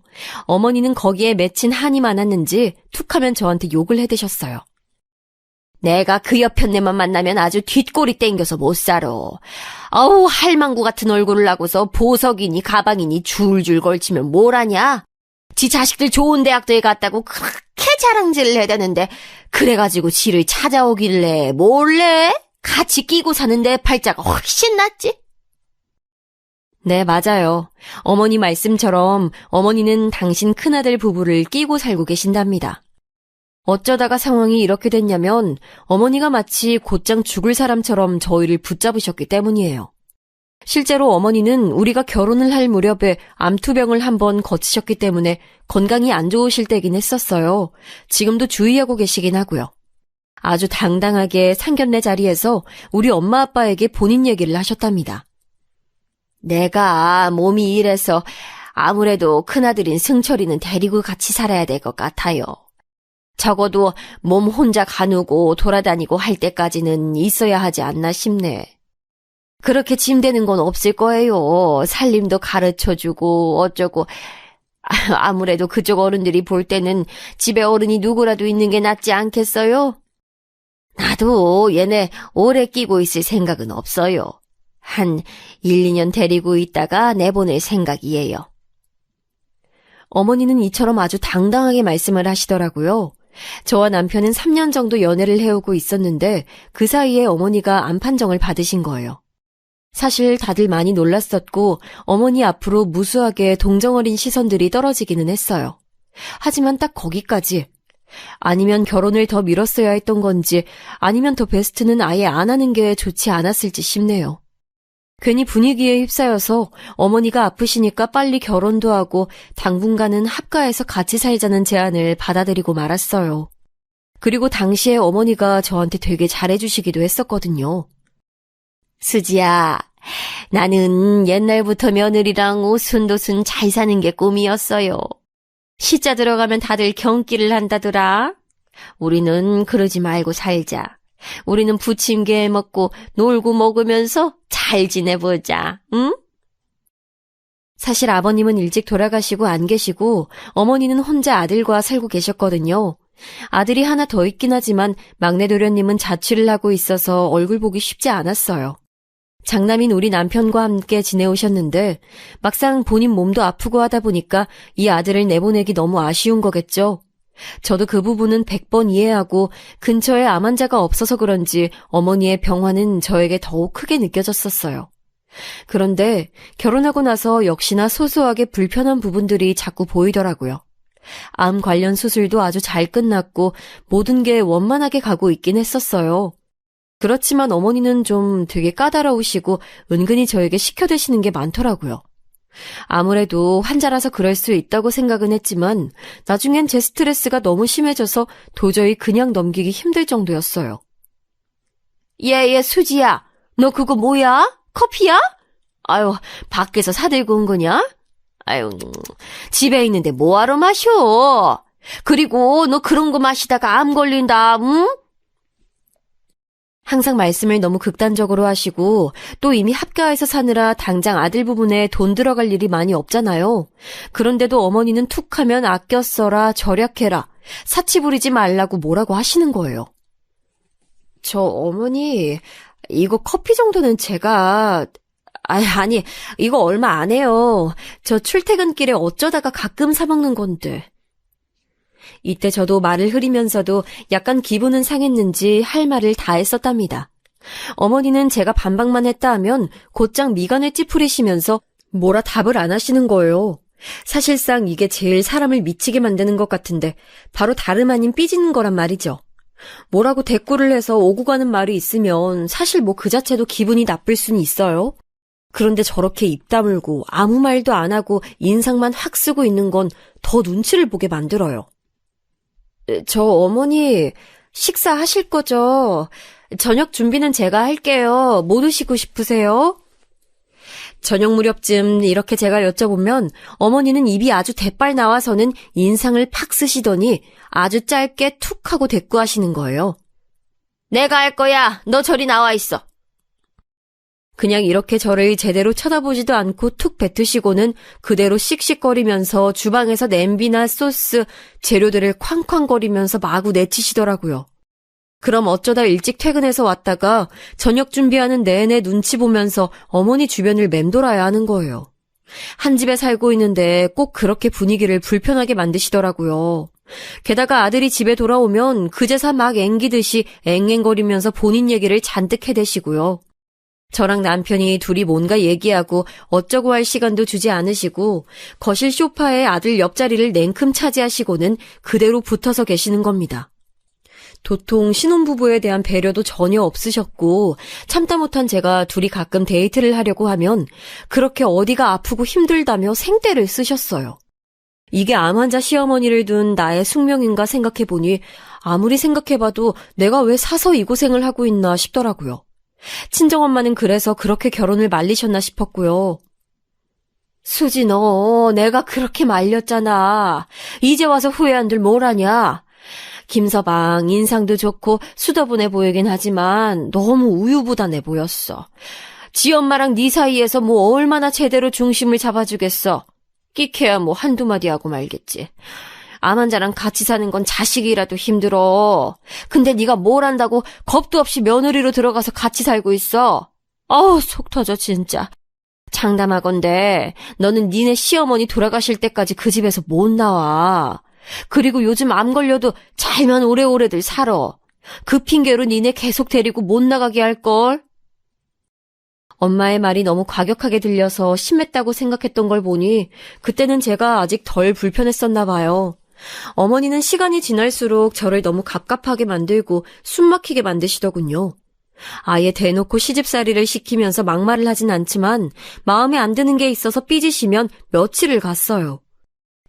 어머니는 거기에 맺힌 한이 많았는지 툭하면 저한테 욕을 해대셨어요. 내가 그 옆편네만 만나면 아주 뒷골이 땡겨서 못 살아. 아우 할망구 같은 얼굴을 하고서 보석이니 가방이니 줄줄 걸치면 뭘 하냐? 지 자식들 좋은 대학도에 갔다고 그렇게 자랑질을 해대는데 그래가지고 지를 찾아오길래 몰래 같이 끼고 사는데 팔자가 훨씬 낫지? 네, 맞아요. 어머니 말씀처럼 어머니는 당신 큰아들 부부를 끼고 살고 계신답니다. 어쩌다가 상황이 이렇게 됐냐면 어머니가 마치 곧장 죽을 사람처럼 저희를 붙잡으셨기 때문이에요. 실제로 어머니는 우리가 결혼을 할 무렵에 암투병을 한번 거치셨기 때문에 건강이 안 좋으실 때긴 했었어요. 지금도 주의하고 계시긴 하고요. 아주 당당하게 상견례 자리에서 우리 엄마 아빠에게 본인 얘기를 하셨답니다. 내가 몸이 이래서 아무래도 큰아들인 승철이는 데리고 같이 살아야 될 것 같아요. 적어도 몸 혼자 가누고 돌아다니고 할 때까지는 있어야 하지 않나 싶네. 그렇게 짐되는 건 없을 거예요. 살림도 가르쳐주고 어쩌고. 아무래도 그쪽 어른들이 볼 때는 집에 어른이 누구라도 있는 게 낫지 않겠어요? 나도 얘네 오래 끼고 있을 생각은 없어요. 한 1, 2년 데리고 있다가 내보낼 생각이에요. 어머니는 이처럼 아주 당당하게 말씀을 하시더라고요. 저와 남편은 3년 정도 연애를 해오고 있었는데 그 사이에 어머니가 암 판정을 받으신 거예요. 사실 다들 많이 놀랐었고 어머니 앞으로 무수하게 동정어린 시선들이 떨어지기는 했어요. 하지만 딱 거기까지. 아니면 결혼을 더 미뤘어야 했던 건지 아니면 더 베스트는 아예 안 하는 게 좋지 않았을지 싶네요. 괜히 분위기에 휩싸여서 어머니가 아프시니까 빨리 결혼도 하고 당분간은 합가해서 같이 살자는 제안을 받아들이고 말았어요. 그리고 당시에 어머니가 저한테 되게 잘해주시기도 했었거든요. 수지야, 나는 옛날부터 며느리랑 오순도순 잘 사는 게 꿈이었어요. 시자 들어가면 다들 경기를 한다더라. 우리는 그러지 말고 살자. 우리는 부침개 먹고 놀고 먹으면서 잘 지내보자, 응? 사실 아버님은 일찍 돌아가시고 안 계시고 어머니는 혼자 아들과 살고 계셨거든요. 아들이 하나 더 있긴 하지만 막내 도련님은 자취를 하고 있어서 얼굴 보기 쉽지 않았어요. 장남인 우리 남편과 함께 지내오셨는데 막상 본인 몸도 아프고 하다 보니까 이 아들을 내보내기 너무 아쉬운 거겠죠. 저도 그 부분은 100번 이해하고 근처에 암 환자가 없어서 그런지 어머니의 병화는 저에게 더욱 크게 느껴졌었어요. 그런데 결혼하고 나서 역시나 소소하게 불편한 부분들이 자꾸 보이더라고요. 암 관련 수술도 아주 잘 끝났고 모든 게 원만하게 가고 있긴 했었어요. 그렇지만 어머니는 좀 되게 까다로우시고 은근히 저에게 시켜대시는 게 많더라고요. 아무래도 환자라서 그럴 수 있다고 생각은 했지만 나중엔 제 스트레스가 너무 심해져서 도저히 그냥 넘기기 힘들 정도였어요. 수지야. 너 그거 뭐야? 커피야? 아유, 밖에서 사들고 온 거냐? 아유, 집에 있는데 뭐하러 마셔? 그리고 너 그런 거 마시다가 암 걸린다, 응? 항상 말씀을 너무 극단적으로 하시고 또 이미 합가해서 사느라 당장 아들 부분에 돈 들어갈 일이 많이 없잖아요. 그런데도 어머니는 툭 하면 아껴 써라, 절약해라, 사치 부리지 말라고 뭐라고 하시는 거예요. 저 어머니, 이거 커피 정도는 제가... 아니, 이거 얼마 안 해요. 저 출퇴근길에 어쩌다가 가끔 사 먹는 건데. 이때 저도 말을 흐리면서도 약간 기분은 상했는지 할 말을 다 했었답니다. 어머니는 제가 반박만 했다 하면 곧장 미간을 찌푸리시면서 뭐라 답을 안 하시는 거예요. 사실상 이게 제일 사람을 미치게 만드는 것 같은데 바로 다름 아닌 삐지는 거란 말이죠. 뭐라고 대꾸를 해서 오고 가는 말이 있으면 사실 뭐 그 자체도 기분이 나쁠 수는 있어요. 그런데 저렇게 입 다물고 아무 말도 안 하고 인상만 확 쓰고 있는 건 더 눈치를 보게 만들어요. 저 어머니 식사하실 거죠? 저녁 준비는 제가 할게요. 뭐 드시고 싶으세요? 저녁 무렵쯤 이렇게 제가 여쭤보면 어머니는 입이 아주 대빨 나와서는 인상을 팍 쓰시더니 아주 짧게 툭 하고 대꾸하시는 거예요. 내가 할 거야. 너 저리 나와 있어. 그냥 이렇게 저를 제대로 쳐다보지도 않고 툭 뱉으시고는 그대로 씩씩거리면서 주방에서 냄비나 소스, 재료들을 쾅쾅거리면서 마구 내치시더라고요. 그럼 어쩌다 일찍 퇴근해서 왔다가 저녁 준비하는 내내 눈치 보면서 어머니 주변을 맴돌아야 하는 거예요. 한 집에 살고 있는데 꼭 그렇게 분위기를 불편하게 만드시더라고요. 게다가 아들이 집에 돌아오면 그제서 막 앵기듯이 앵앵거리면서 본인 얘기를 잔뜩 해대시고요. 저랑 남편이 둘이 뭔가 얘기하고 어쩌고 할 시간도 주지 않으시고 거실 소파에 아들 옆자리를 냉큼 차지하시고는 그대로 붙어서 계시는 겁니다. 도통 신혼부부에 대한 배려도 전혀 없으셨고 참다 못한 제가 둘이 가끔 데이트를 하려고 하면 그렇게 어디가 아프고 힘들다며 생떼를 쓰셨어요. 이게 암 환자 시어머니를 둔 나의 숙명인가 생각해보니 아무리 생각해봐도 내가 왜 사서 이 고생을 하고 있나 싶더라고요. 친정엄마는 그래서 그렇게 결혼을 말리셨나 싶었고요. 수지, 너 내가 그렇게 말렸잖아. 이제 와서 후회한들 뭘 하냐. 김서방 인상도 좋고 수더분해 보이긴 하지만 너무 우유부단해 보였어. 지 엄마랑 네 사이에서 뭐 얼마나 제대로 중심을 잡아주겠어. 끼케야 뭐 한두 마디 하고 말겠지. 암 환자랑 같이 사는 건 자식이라도 힘들어. 근데 네가 뭘 안다고 겁도 없이 며느리로 들어가서 같이 살고 있어. 어우, 속 터져 진짜. 장담하건대 너는 니네 시어머니 돌아가실 때까지 그 집에서 못 나와. 그리고 요즘 암 걸려도 잘만 오래오래들 살아. 그 핑계로 니네 계속 데리고 못 나가게 할걸. 엄마의 말이 너무 과격하게 들려서 심했다고 생각했던 걸 보니 그때는 제가 아직 덜 불편했었나 봐요. 어머니는 시간이 지날수록 저를 너무 갑갑하게 만들고 숨막히게 만드시더군요. 아예 대놓고 시집살이를 시키면서 막말을 하진 않지만 마음에 안 드는 게 있어서 삐지시면 며칠을 갔어요.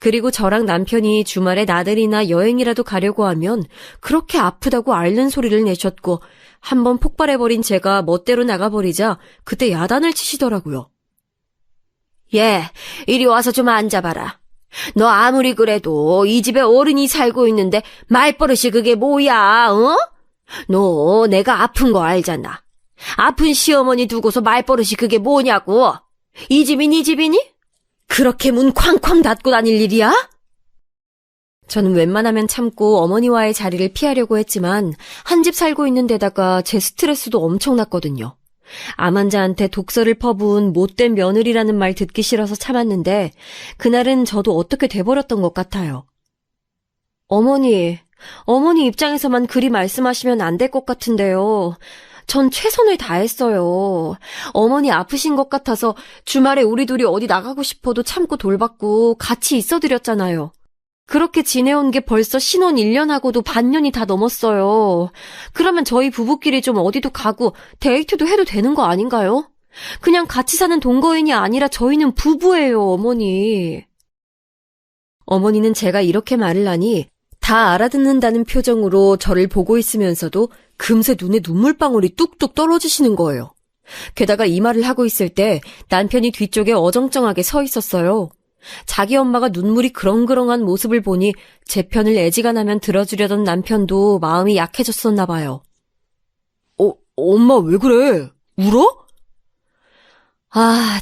그리고 저랑 남편이 주말에 나들이나 여행이라도 가려고 하면 그렇게 아프다고 앓는 소리를 내셨고 한번 폭발해버린 제가 멋대로 나가버리자 그때 야단을 치시더라고요. 이리 와서 좀 앉아봐라. 너 아무리 그래도 이 집에 어른이 살고 있는데 말버릇이 그게 뭐야, 어? 너 내가 아픈 거 알잖아. 아픈 시어머니 두고서 말버릇이 그게 뭐냐고. 이 집이 네 집이니? 그렇게 문 쾅쾅 닫고 다닐 일이야? 저는 웬만하면 참고 어머니와의 자리를 피하려고 했지만 한 집 살고 있는 데다가 제 스트레스도 엄청났거든요. 암 환자한테 독서를 퍼부은 못된 며느리라는 말 듣기 싫어서 참았는데 그날은 저도 어떻게 돼버렸던 것 같아요. 어머니 입장에서만 그리 말씀하시면 안 될 것 같은데요. 전 최선을 다했어요. 어머니 아프신 것 같아서 주말에 우리 둘이 어디 나가고 싶어도 참고 돌봤고 같이 있어드렸잖아요. 그렇게 지내온 게 벌써 신혼 1년하고도 반년이 다 넘었어요. 그러면 저희 부부끼리 좀 어디도 가고 데이트도 해도 되는 거 아닌가요? 그냥 같이 사는 동거인이 아니라 저희는 부부예요, 어머니. 어머니는 제가 이렇게 말을 하니 다 알아듣는다는 표정으로 저를 보고 있으면서도 금세 눈에 눈물방울이 뚝뚝 떨어지시는 거예요. 게다가 이 말을 하고 있을 때 남편이 뒤쪽에 어정쩡하게 서 있었어요. 자기 엄마가 눈물이 그렁그렁한 모습을 보니 제 편을 애지간하면 들어주려던 남편도 마음이 약해졌었나 봐요. 엄마 왜 그래? 울어?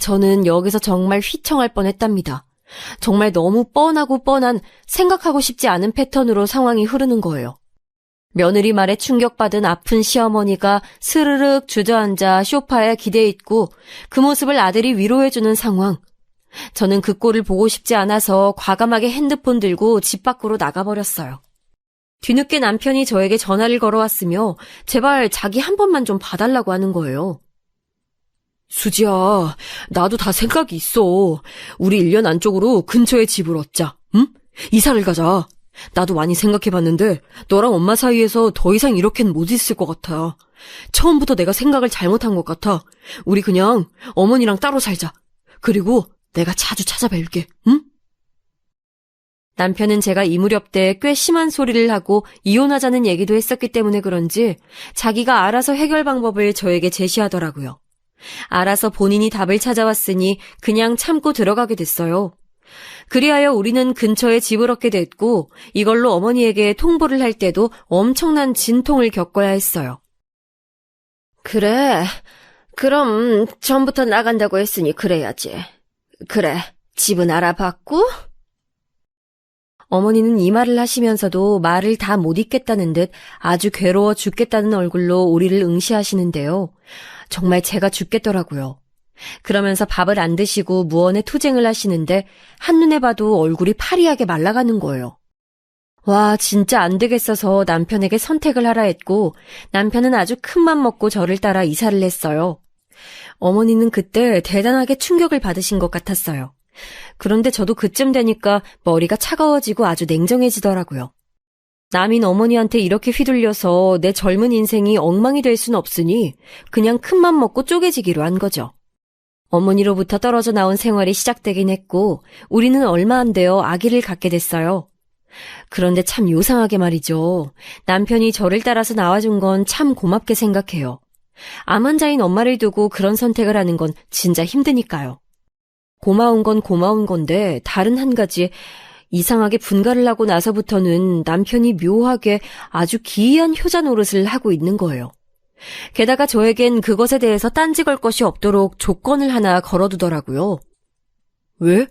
저는 여기서 정말 휘청할 뻔했답니다. 정말 너무 뻔하고 뻔한 생각하고 싶지 않은 패턴으로 상황이 흐르는 거예요. 며느리 말에 충격받은 아픈 시어머니가 스르륵 주저앉아 소파에 기대 있고 그 모습을 아들이 위로해주는 상황. 저는 그 꼴을 보고 싶지 않아서 과감하게 핸드폰 들고 집 밖으로 나가버렸어요. 뒤늦게 남편이 저에게 전화를 걸어왔으며 제발 자기 한 번만 좀 봐달라고 하는 거예요. 수지야, 나도 다 생각이 있어. 우리 1년 안쪽으로 근처에 집을 얻자. 응? 이사를 가자. 나도 많이 생각해봤는데 너랑 엄마 사이에서 더 이상 이렇게는 못 있을 것 같아. 처음부터 내가 생각을 잘못한 것 같아. 우리 그냥 어머니랑 따로 살자. 그리고 내가 자주 찾아뵐게, 응? 남편은 제가 이 무렵 때 꽤 심한 소리를 하고 이혼하자는 얘기도 했었기 때문에 그런지 자기가 알아서 해결 방법을 저에게 제시하더라고요. 알아서 본인이 답을 찾아왔으니 그냥 참고 들어가게 됐어요. 그리하여 우리는 근처에 집을 얻게 됐고 이걸로 어머니에게 통보를 할 때도 엄청난 진통을 겪어야 했어요. 그래, 그럼 전부터 나간다고 했으니 그래야지. 그래, 집은 알아봤고? 어머니는 이 말을 하시면서도 말을 다 못 잇겠다는 듯 아주 괴로워 죽겠다는 얼굴로 우리를 응시하시는데요. 정말 제가 죽겠더라고요. 그러면서 밥을 안 드시고 무언에 투쟁을 하시는데 한눈에 봐도 얼굴이 파리하게 말라가는 거예요. 와, 진짜 안 되겠어서 남편에게 선택을 하라 했고 남편은 아주 큰맘 먹고 저를 따라 이사를 했어요. 어머니는 그때 대단하게 충격을 받으신 것 같았어요. 그런데 저도 그쯤 되니까 머리가 차가워지고 아주 냉정해지더라고요. 남인 어머니한테 이렇게 휘둘려서 내 젊은 인생이 엉망이 될 순 없으니 그냥 큰맘 먹고 쪼개지기로 한 거죠. 어머니로부터 떨어져 나온 생활이 시작되긴 했고 우리는 얼마 안 되어 아기를 갖게 됐어요. 그런데 참 요상하게 말이죠. 남편이 저를 따라서 나와준 건 참 고맙게 생각해요. 암 환자인 엄마를 두고 그런 선택을 하는 건 진짜 힘드니까요. 고마운 건 고마운 건데 다른 한 가지 이상하게 분가를 하고 나서부터는 남편이 묘하게 아주 기이한 효자 노릇을 하고 있는 거예요. 게다가 저에겐 그것에 대해서 딴지 걸 것이 없도록 조건을 하나 걸어두더라고요. 왜?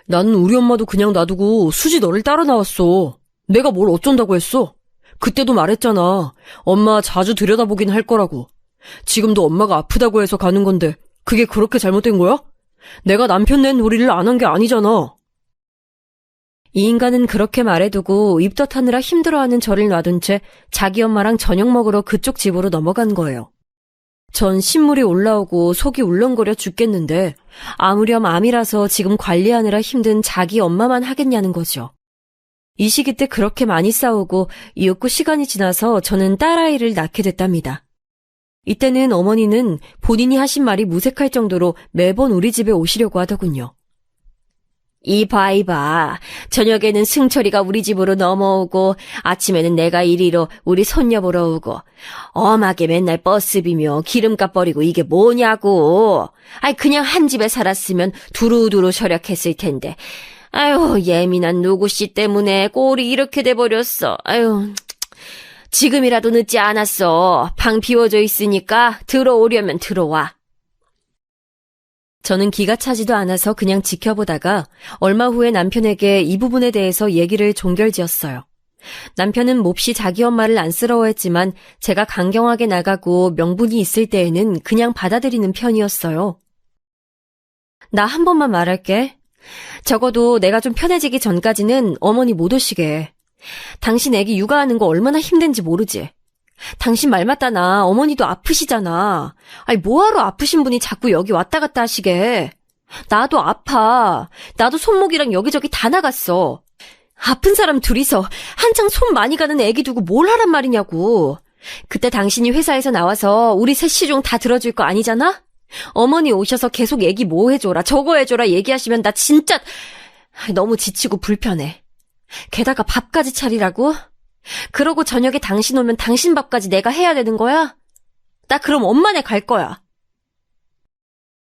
나는 우리 엄마도 그냥 놔두고 수지 너를 따라 나왔어. 내가 뭘 어쩐다고 했어? 그때도 말했잖아. 엄마 자주 들여다보긴 할 거라고. 지금도 엄마가 아프다고 해서 가는 건데 그게 그렇게 잘못된 거야? 내가 남편 낸 도리를 안 한 게 아니잖아. 이 인간은 그렇게 말해두고 입덧하느라 힘들어하는 저를 놔둔 채 자기 엄마랑 저녁 먹으러 그쪽 집으로 넘어간 거예요. 전 신물이 올라오고 속이 울렁거려 죽겠는데 아무렴 암이라서 지금 관리하느라 힘든 자기 엄마만 하겠냐는 거죠. 이 시기 때 그렇게 많이 싸우고 이윽고 시간이 지나서 저는 딸아이를 낳게 됐답니다. 이때는 어머니는 본인이 하신 말이 무색할 정도로 매번 우리 집에 오시려고 하더군요. 이봐. 저녁에는 승철이가 우리 집으로 넘어오고 아침에는 내가 이리로 우리 손녀 보러 오고 엄하게 맨날 버스비며 기름값 버리고 이게 뭐냐고. 그냥 한 집에 살았으면 두루두루 절약했을 텐데 아유, 예민한 누구씨 때문에 꼴이 이렇게 돼버렸어. 아유, 지금이라도 늦지 않았어. 방 비워져 있으니까 들어오려면 들어와. 저는 기가 차지도 않아서 그냥 지켜보다가 얼마 후에 남편에게 이 부분에 대해서 얘기를 종결지었어요. 남편은 몹시 자기 엄마를 안쓰러워했지만 제가 강경하게 나가고 명분이 있을 때에는 그냥 받아들이는 편이었어요. 나 한 번만 말할게. 적어도 내가 좀 편해지기 전까지는 어머니 못 오시게 해. 당신 애기 육아하는 거 얼마나 힘든지 모르지. 당신 말 맞다나 어머니도 아프시잖아. 아니 뭐하러 아프신 분이 자꾸 여기 왔다 갔다 하시게 해. 나도 아파. 나도 손목이랑 여기저기 다 나갔어. 아픈 사람 둘이서 한창 손 많이 가는 애기 두고 뭘 하란 말이냐고. 그때 당신이 회사에서 나와서 우리 셋이 중 다 들어줄 거 아니잖아? 어머니 오셔서 계속 애기 뭐 해줘라 저거 해줘라 얘기하시면 나 진짜 너무 지치고 불편해. 게다가 밥까지 차리라고? 그러고 저녁에 당신 오면 당신 밥까지 내가 해야 되는 거야? 나 그럼 엄마네 갈 거야.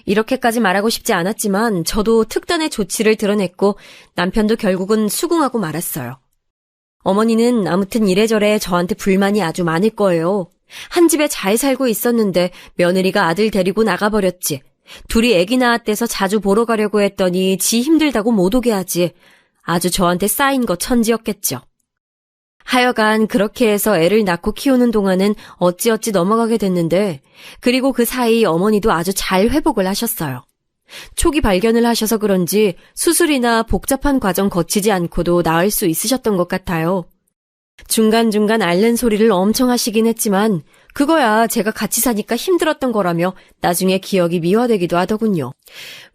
이렇게까지 말하고 싶지 않았지만 저도 특단의 조치를 드러냈고 남편도 결국은 수긍하고 말았어요. 어머니는 아무튼 이래저래 저한테 불만이 아주 많을 거예요. 한 집에 잘 살고 있었는데 며느리가 아들 데리고 나가버렸지. 둘이 애기 낳았대서 자주 보러 가려고 했더니 지 힘들다고 못 오게 하지. 아주 저한테 쌓인 거 천지였겠죠. 하여간 그렇게 해서 애를 낳고 키우는 동안은 어찌어찌 넘어가게 됐는데 그리고 그 사이 어머니도 아주 잘 회복을 하셨어요. 초기 발견을 하셔서 그런지 수술이나 복잡한 과정 거치지 않고도 나을 수 있으셨던 것 같아요. 중간중간 앓는 소리를 엄청 하시긴 했지만 그거야 제가 같이 사니까 힘들었던 거라며 나중에 기억이 미화되기도 하더군요.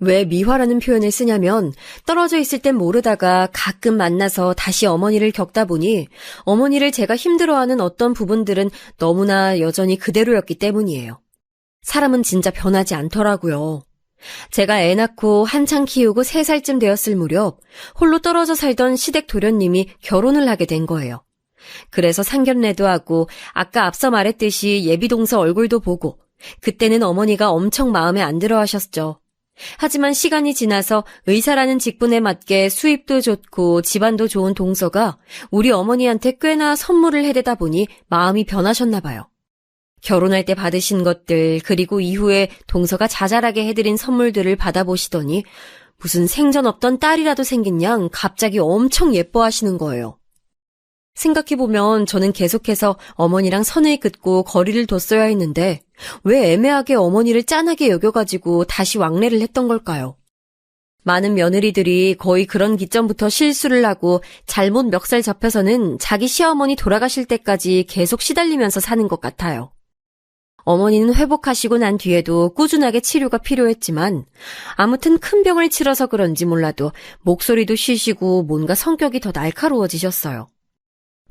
왜 미화라는 표현을 쓰냐면 떨어져 있을 땐 모르다가 가끔 만나서 다시 어머니를 겪다 보니 어머니를 제가 힘들어하는 어떤 부분들은 너무나 여전히 그대로였기 때문이에요. 사람은 진짜 변하지 않더라고요. 제가 애 낳고 한창 키우고 3살쯤 되었을 무렵 홀로 떨어져 살던 시댁 도련님이 결혼을 하게 된 거예요. 그래서 상견례도 하고 아까 앞서 말했듯이 예비동서 얼굴도 보고 그때는 어머니가 엄청 마음에 안 들어 하셨죠. 하지만 시간이 지나서 의사라는 직분에 맞게 수입도 좋고 집안도 좋은 동서가 우리 어머니한테 꽤나 선물을 해대다 보니 마음이 변하셨나 봐요. 결혼할 때 받으신 것들 그리고 이후에 동서가 자잘하게 해드린 선물들을 받아보시더니 무슨 생전 없던 딸이라도 생긴 양 갑자기 엄청 예뻐하시는 거예요. 생각해보면 저는 계속해서 어머니랑 선을 긋고 거리를 뒀어야 했는데 왜 애매하게 어머니를 짠하게 여겨가지고 다시 왕래를 했던 걸까요? 많은 며느리들이 거의 그런 기점부터 실수를 하고 잘못 멱살 잡혀서는 자기 시어머니 돌아가실 때까지 계속 시달리면서 사는 것 같아요. 어머니는 회복하시고 난 뒤에도 꾸준하게 치료가 필요했지만 아무튼 큰 병을 치러서 그런지 몰라도 목소리도 쉬시고 뭔가 성격이 더 날카로워지셨어요.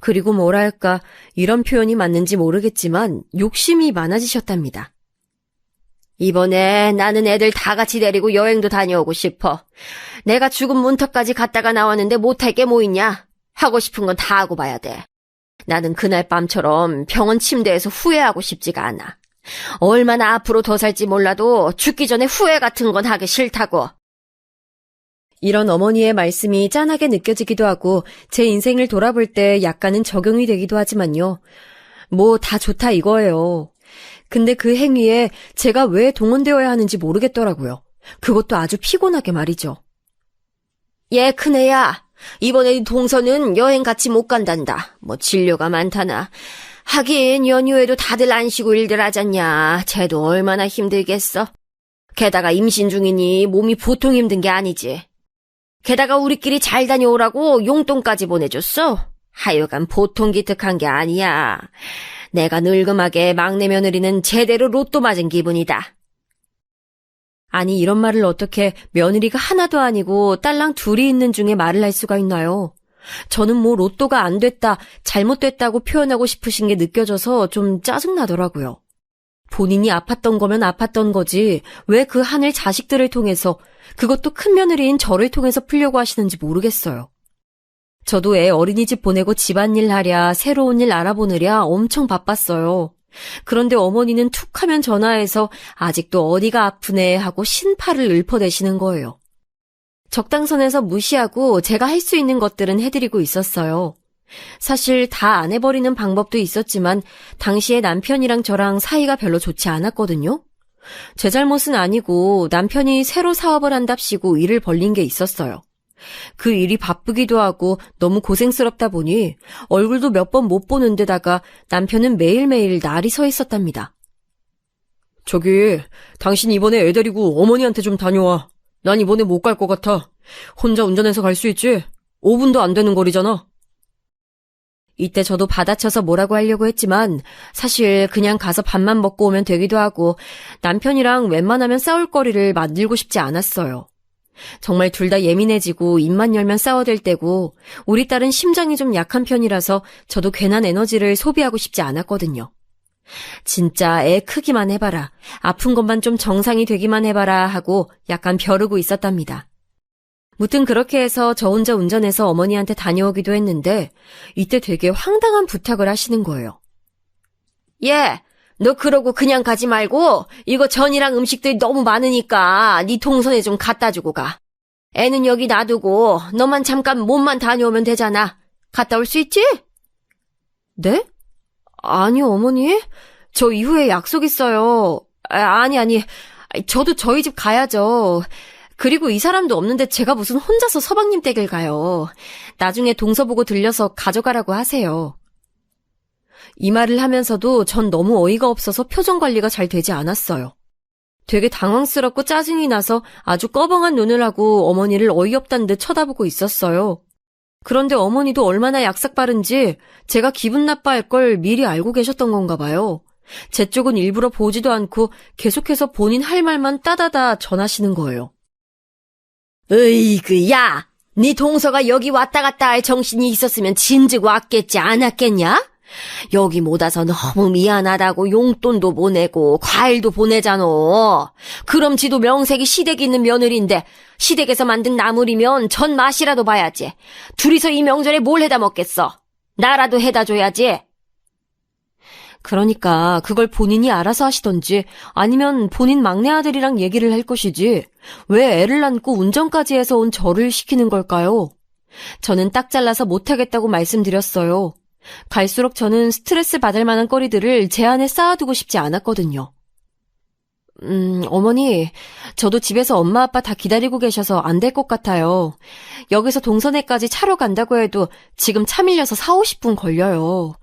그리고 뭐랄까 이런 표현이 맞는지 모르겠지만 욕심이 많아지셨답니다. 이번에 나는 애들 다 같이 데리고 여행도 다녀오고 싶어. 내가 죽은 문턱까지 갔다가 나왔는데 못할 게 뭐 있냐? 하고 싶은 건 다 하고 봐야 돼. 나는 그날 밤처럼 병원 침대에서 후회하고 싶지가 않아. 얼마나 앞으로 더 살지 몰라도 죽기 전에 후회 같은 건 하기 싫다고. 이런 어머니의 말씀이 짠하게 느껴지기도 하고 제 인생을 돌아볼 때 약간은 적용이 되기도 하지만요. 뭐 다 좋다 이거예요. 근데 그 행위에 제가 왜 동원되어야 하는지 모르겠더라고요. 그것도 아주 피곤하게 말이죠. 얘 큰애야. 이번에 동서는 여행 같이 못 간단다. 뭐 진료가 많다나. 하긴 연휴에도 다들 안 쉬고 일들 하잖냐. 쟤도 얼마나 힘들겠어. 게다가 임신 중이니 몸이 보통 힘든 게 아니지. 게다가 우리끼리 잘 다녀오라고 용돈까지 보내줬어. 하여간 보통 기특한 게 아니야. 내가 늙음하게 막내 며느리는 제대로 로또 맞은 기분이다. 아니 이런 말을 어떻게 며느리가 하나도 아니고 딸랑 둘이 있는 중에 말을 할 수가 있나요? 저는 뭐 로또가 안 됐다, 잘못됐다고 표현하고 싶으신 게 느껴져서 좀 짜증나더라고요. 본인이 아팠던 거면 아팠던 거지 왜 그 한을 자식들을 통해서 그것도 큰 며느리인 저를 통해서 풀려고 하시는지 모르겠어요. 저도 애 어린이집 보내고 집안일 하랴 새로운 일 알아보느랴 엄청 바빴어요. 그런데 어머니는 툭 하면 전화해서 아직도 어디가 아프네 하고 신파를 읊어대시는 거예요. 적당선에서 무시하고 제가 할 수 있는 것들은 해드리고 있었어요. 사실 다 안 해버리는 방법도 있었지만 당시에 남편이랑 저랑 사이가 별로 좋지 않았거든요. 제 잘못은 아니고 남편이 새로 사업을 한답시고 일을 벌린 게 있었어요. 그 일이 바쁘기도 하고 너무 고생스럽다 보니 얼굴도 몇 번 못 보는 데다가 남편은 매일매일 날이 서 있었답니다. 저기, 당신 이번에 애 데리고 어머니한테 좀 다녀와. 난 이번에 못 갈 것 같아. 혼자 운전해서 갈 수 있지? 5분도 안 되는 거리잖아. 이때 저도 받아쳐서 뭐라고 하려고 했지만 사실 그냥 가서 밥만 먹고 오면 되기도 하고 남편이랑 웬만하면 싸울 거리를 만들고 싶지 않았어요. 정말 둘 다 예민해지고 입만 열면 싸워댈 때고 우리 딸은 심장이 좀 약한 편이라서 저도 괜한 에너지를 소비하고 싶지 않았거든요. 진짜 애 크기만 해봐라. 아픈 것만 좀 정상이 되기만 해봐라 하고 약간 벼르고 있었답니다. 무튼 그렇게 해서 저 혼자 운전해서 어머니한테 다녀오기도 했는데 이때 되게 황당한 부탁을 하시는 거예요. 예, 너 그러고 그냥 가지 말고 이거 전이랑 음식들이 너무 많으니까 네 동선에 좀 갖다 주고 가. 애는 여기 놔두고 너만 잠깐 몸만 다녀오면 되잖아. 갔다 올 수 있지? 네? 아니요, 어머니. 저 이후에 약속 있어요. 아니. 저도 저희 집 가야죠. 그리고 이 사람도 없는데 제가 무슨 혼자서 서방님 댁을 가요. 나중에 동서 보고 들려서 가져가라고 하세요. 이 말을 하면서도 전 너무 어이가 없어서 표정 관리가 잘 되지 않았어요. 되게 당황스럽고 짜증이 나서 아주 꺼벙한 눈을 하고 어머니를 어이없다는 듯 쳐다보고 있었어요. 그런데 어머니도 얼마나 약삭 빠른지 제가 기분 나빠할 걸 미리 알고 계셨던 건가 봐요. 제 쪽은 일부러 보지도 않고 계속해서 본인 할 말만 따다다 전하시는 거예요. 으이그, 야! 네 동서가 여기 왔다 갔다 할 정신이 있었으면 진즉 왔겠지 않았겠냐? 여기 못 와서 너무 미안하다고 용돈도 보내고 과일도 보내잖아. 그럼 지도 명색이 시댁 있는 며느리인데 시댁에서 만든 나물이면 전 맛이라도 봐야지. 둘이서 이 명절에 뭘 해다 먹겠어? 나라도 해다 줘야지. 그러니까 그걸 본인이 알아서 하시던지 아니면 본인 막내 아들이랑 얘기를 할 것이지 왜 애를 안고 운전까지 해서 온 저를 시키는 걸까요? 저는 딱 잘라서 못하겠다고 말씀드렸어요. 갈수록 저는 스트레스 받을 만한 거리들을 제 안에 쌓아두고 싶지 않았거든요. 어머니, 저도 집에서 엄마 아빠 다 기다리고 계셔서 안 될 것 같아요. 여기서 동선에까지 차로 간다고 해도 지금 차 밀려서 40-50분 걸려요.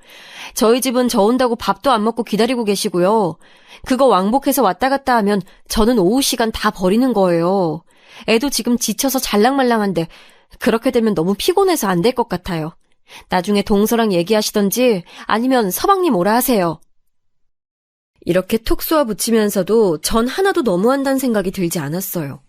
저희 집은 저 온다고 밥도 안 먹고 기다리고 계시고요. 그거 왕복해서 왔다 갔다 하면 저는 오후 시간 다 버리는 거예요. 애도 지금 지쳐서 잘랑말랑한데 그렇게 되면 너무 피곤해서 안 될 것 같아요. 나중에 동서랑 얘기하시던지 아니면 서방님 오라 하세요. 이렇게 톡 쏘아 붙이면서도 전 하나도 너무한다는 생각이 들지 않았어요.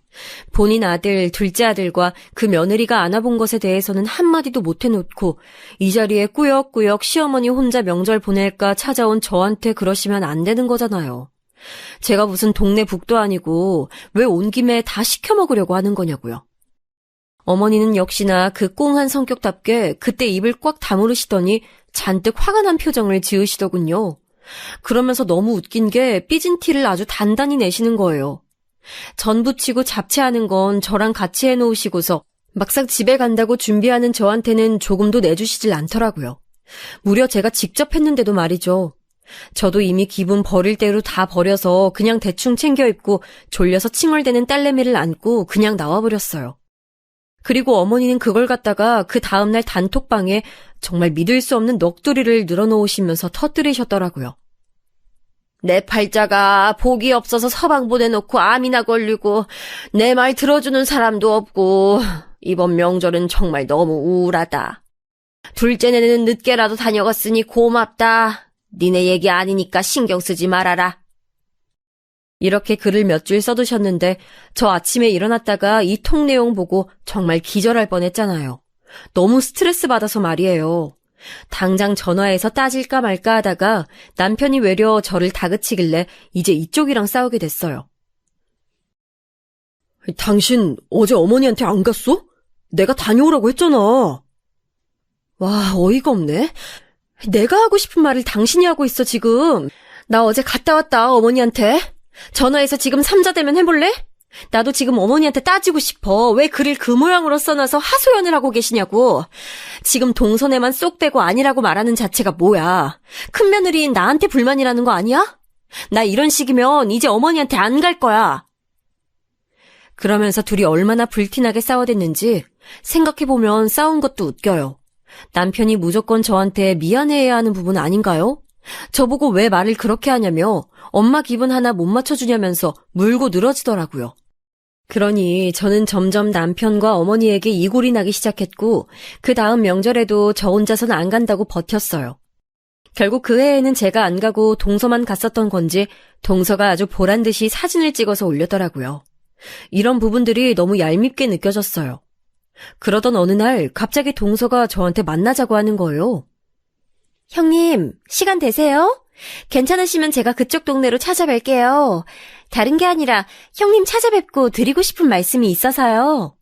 본인 아들, 둘째 아들과 그 며느리가 안아본 것에 대해서는 한마디도 못 해놓고 이 자리에 꾸역꾸역 시어머니 혼자 명절 보낼까 찾아온 저한테 그러시면 안 되는 거잖아요. 제가 무슨 동네 북도 아니고 왜 온 김에 다 시켜 먹으려고 하는 거냐고요. 어머니는 역시나 그 꽁한 성격답게 그때 입을 꽉 다무르시더니 잔뜩 화가 난 표정을 지으시더군요. 그러면서 너무 웃긴 게 삐진 티를 아주 단단히 내시는 거예요. 전 부치고 잡채하는 건 저랑 같이 해놓으시고서 막상 집에 간다고 준비하는 저한테는 조금도 내주시질 않더라고요. 무려 제가 직접 했는데도 말이죠. 저도 이미 기분 버릴 대로 다 버려서 그냥 대충 챙겨 입고 졸려서 칭얼대는 딸내미를 안고 그냥 나와버렸어요. 그리고 어머니는 그걸 갖다가 그 다음날 단톡방에 정말 믿을 수 없는 넋두리를 늘어놓으시면서 터뜨리셨더라고요. 내 팔자가 복이 없어서 서방 보내놓고 암이나 걸리고 내 말 들어주는 사람도 없고 이번 명절은 정말 너무 우울하다. 둘째네는 늦게라도 다녀갔으니 고맙다. 니네 얘기 아니니까 신경 쓰지 말아라. 이렇게 글을 몇 줄 써두셨는데 저 아침에 일어났다가 이 통 내용 보고 정말 기절할 뻔했잖아요. 너무 스트레스 받아서 말이에요. 당장 전화해서 따질까 말까 하다가 남편이 외려 저를 다그치길래 이제 이쪽이랑 싸우게 됐어요. 당신 어제 어머니한테 안 갔어? 내가 다녀오라고 했잖아. 와, 어이가 없네. 내가 하고 싶은 말을 당신이 하고 있어 지금. 나 어제 갔다 왔다 어머니한테. 전화해서 지금 삼자대면 해볼래? 나도 지금 어머니한테 따지고 싶어. 왜 글을 그 모양으로 써놔서 하소연을 하고 계시냐고. 지금 동선에만 쏙 빼고 아니라고 말하는 자체가 뭐야. 큰 며느리인 나한테 불만이라는 거 아니야? 나 이런 식이면 이제 어머니한테 안 갈 거야. 그러면서 둘이 얼마나 불티나게 싸워댔는지 생각해보면 싸운 것도 웃겨요. 남편이 무조건 저한테 미안해해야 하는 부분 아닌가요? 저보고 왜 말을 그렇게 하냐며 엄마 기분 하나 못 맞춰주냐면서 물고 늘어지더라고요. 그러니 저는 점점 남편과 어머니에게 이골이 나기 시작했고 그 다음 명절에도 저 혼자서는 안 간다고 버텼어요. 결국 그 해에는 제가 안 가고 동서만 갔었던 건지 동서가 아주 보란듯이 사진을 찍어서 올렸더라고요. 이런 부분들이 너무 얄밉게 느껴졌어요. 그러던 어느 날 갑자기 동서가 저한테 만나자고 하는 거예요. 형님, 시간 되세요? 괜찮으시면 제가 그쪽 동네로 찾아뵐게요. 다른 게 아니라 형님 찾아뵙고 드리고 싶은 말씀이 있어서요.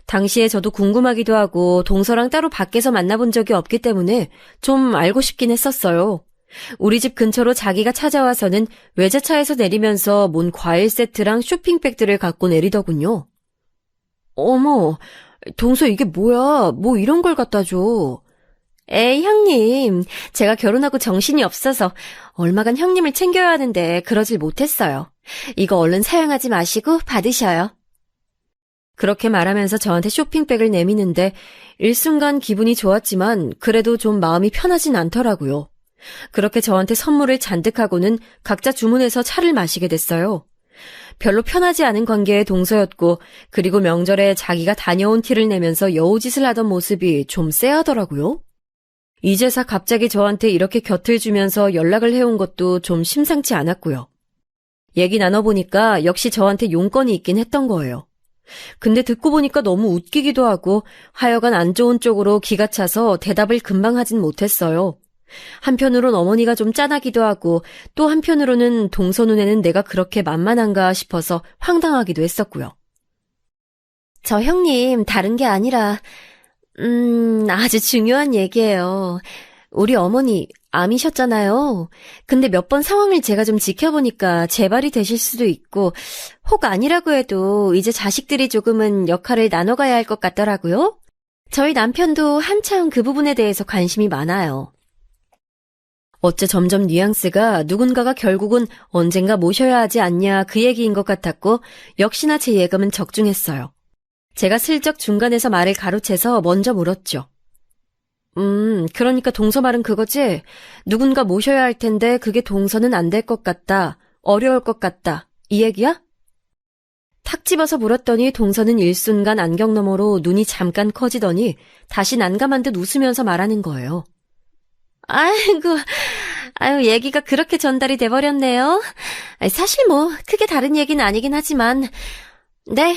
당시에 저도 궁금하기도 하고 동서랑 따로 밖에서 만나본 적이 없기 때문에 좀 알고 싶긴 했었어요. 우리 집 근처로 자기가 찾아와서는 외제차에서 내리면서 몬 과일 세트랑 쇼핑백들을 갖고 내리더군요. 어머, 동서 이게 뭐야? 뭐 이런 걸 갖다 줘. 에이, 형님. 제가 결혼하고 정신이 없어서 얼마간 형님을 챙겨야 하는데 그러질 못했어요. 이거 얼른 사용하지 마시고 받으셔요. 그렇게 말하면서 저한테 쇼핑백을 내미는데 일순간 기분이 좋았지만 그래도 좀 마음이 편하진 않더라고요. 그렇게 저한테 선물을 잔뜩 하고는 각자 주문해서 차를 마시게 됐어요. 별로 편하지 않은 관계의 동서였고 그리고 명절에 자기가 다녀온 티를 내면서 여우짓을 하던 모습이 좀 쎄하더라고요. 이제서 갑자기 저한테 이렇게 곁을 주면서 연락을 해온 것도 좀 심상치 않았고요. 얘기 나눠보니까 역시 저한테 용건이 있긴 했던 거예요. 근데 듣고 보니까 너무 웃기기도 하고 하여간 안 좋은 쪽으로 기가 차서 대답을 금방 하진 못했어요. 한편으론 어머니가 좀 짠하기도 하고 또 한편으로는 동서 눈에는 내가 그렇게 만만한가 싶어서 황당하기도 했었고요. 저 형님 다른 게 아니라 아주 중요한 얘기예요. 우리 어머니 암이셨잖아요. 근데 몇 번 상황을 제가 좀 지켜보니까 재발이 되실 수도 있고 혹 아니라고 해도 이제 자식들이 조금은 역할을 나눠가야 할 것 같더라고요. 저희 남편도 한참 그 부분에 대해서 관심이 많아요. 어째 점점 뉘앙스가 누군가가 결국은 언젠가 모셔야 하지 않냐 그 얘기인 것 같았고 역시나 제 예감은 적중했어요. 제가 슬쩍 중간에서 말을 가로채서 먼저 물었죠. 그러니까 동서 말은 그거지? 누군가 모셔야 할 텐데 그게 동서는 안 될 것 같다. 어려울 것 같다. 이 얘기야? 탁 집어서 물었더니 동서는 일순간 안경 너머로 눈이 잠깐 커지더니 다시 난감한 듯 웃으면서 말하는 거예요. 아유, 얘기가 그렇게 전달이 돼버렸네요. 사실 뭐 크게 다른 얘기는 아니긴 하지만 네,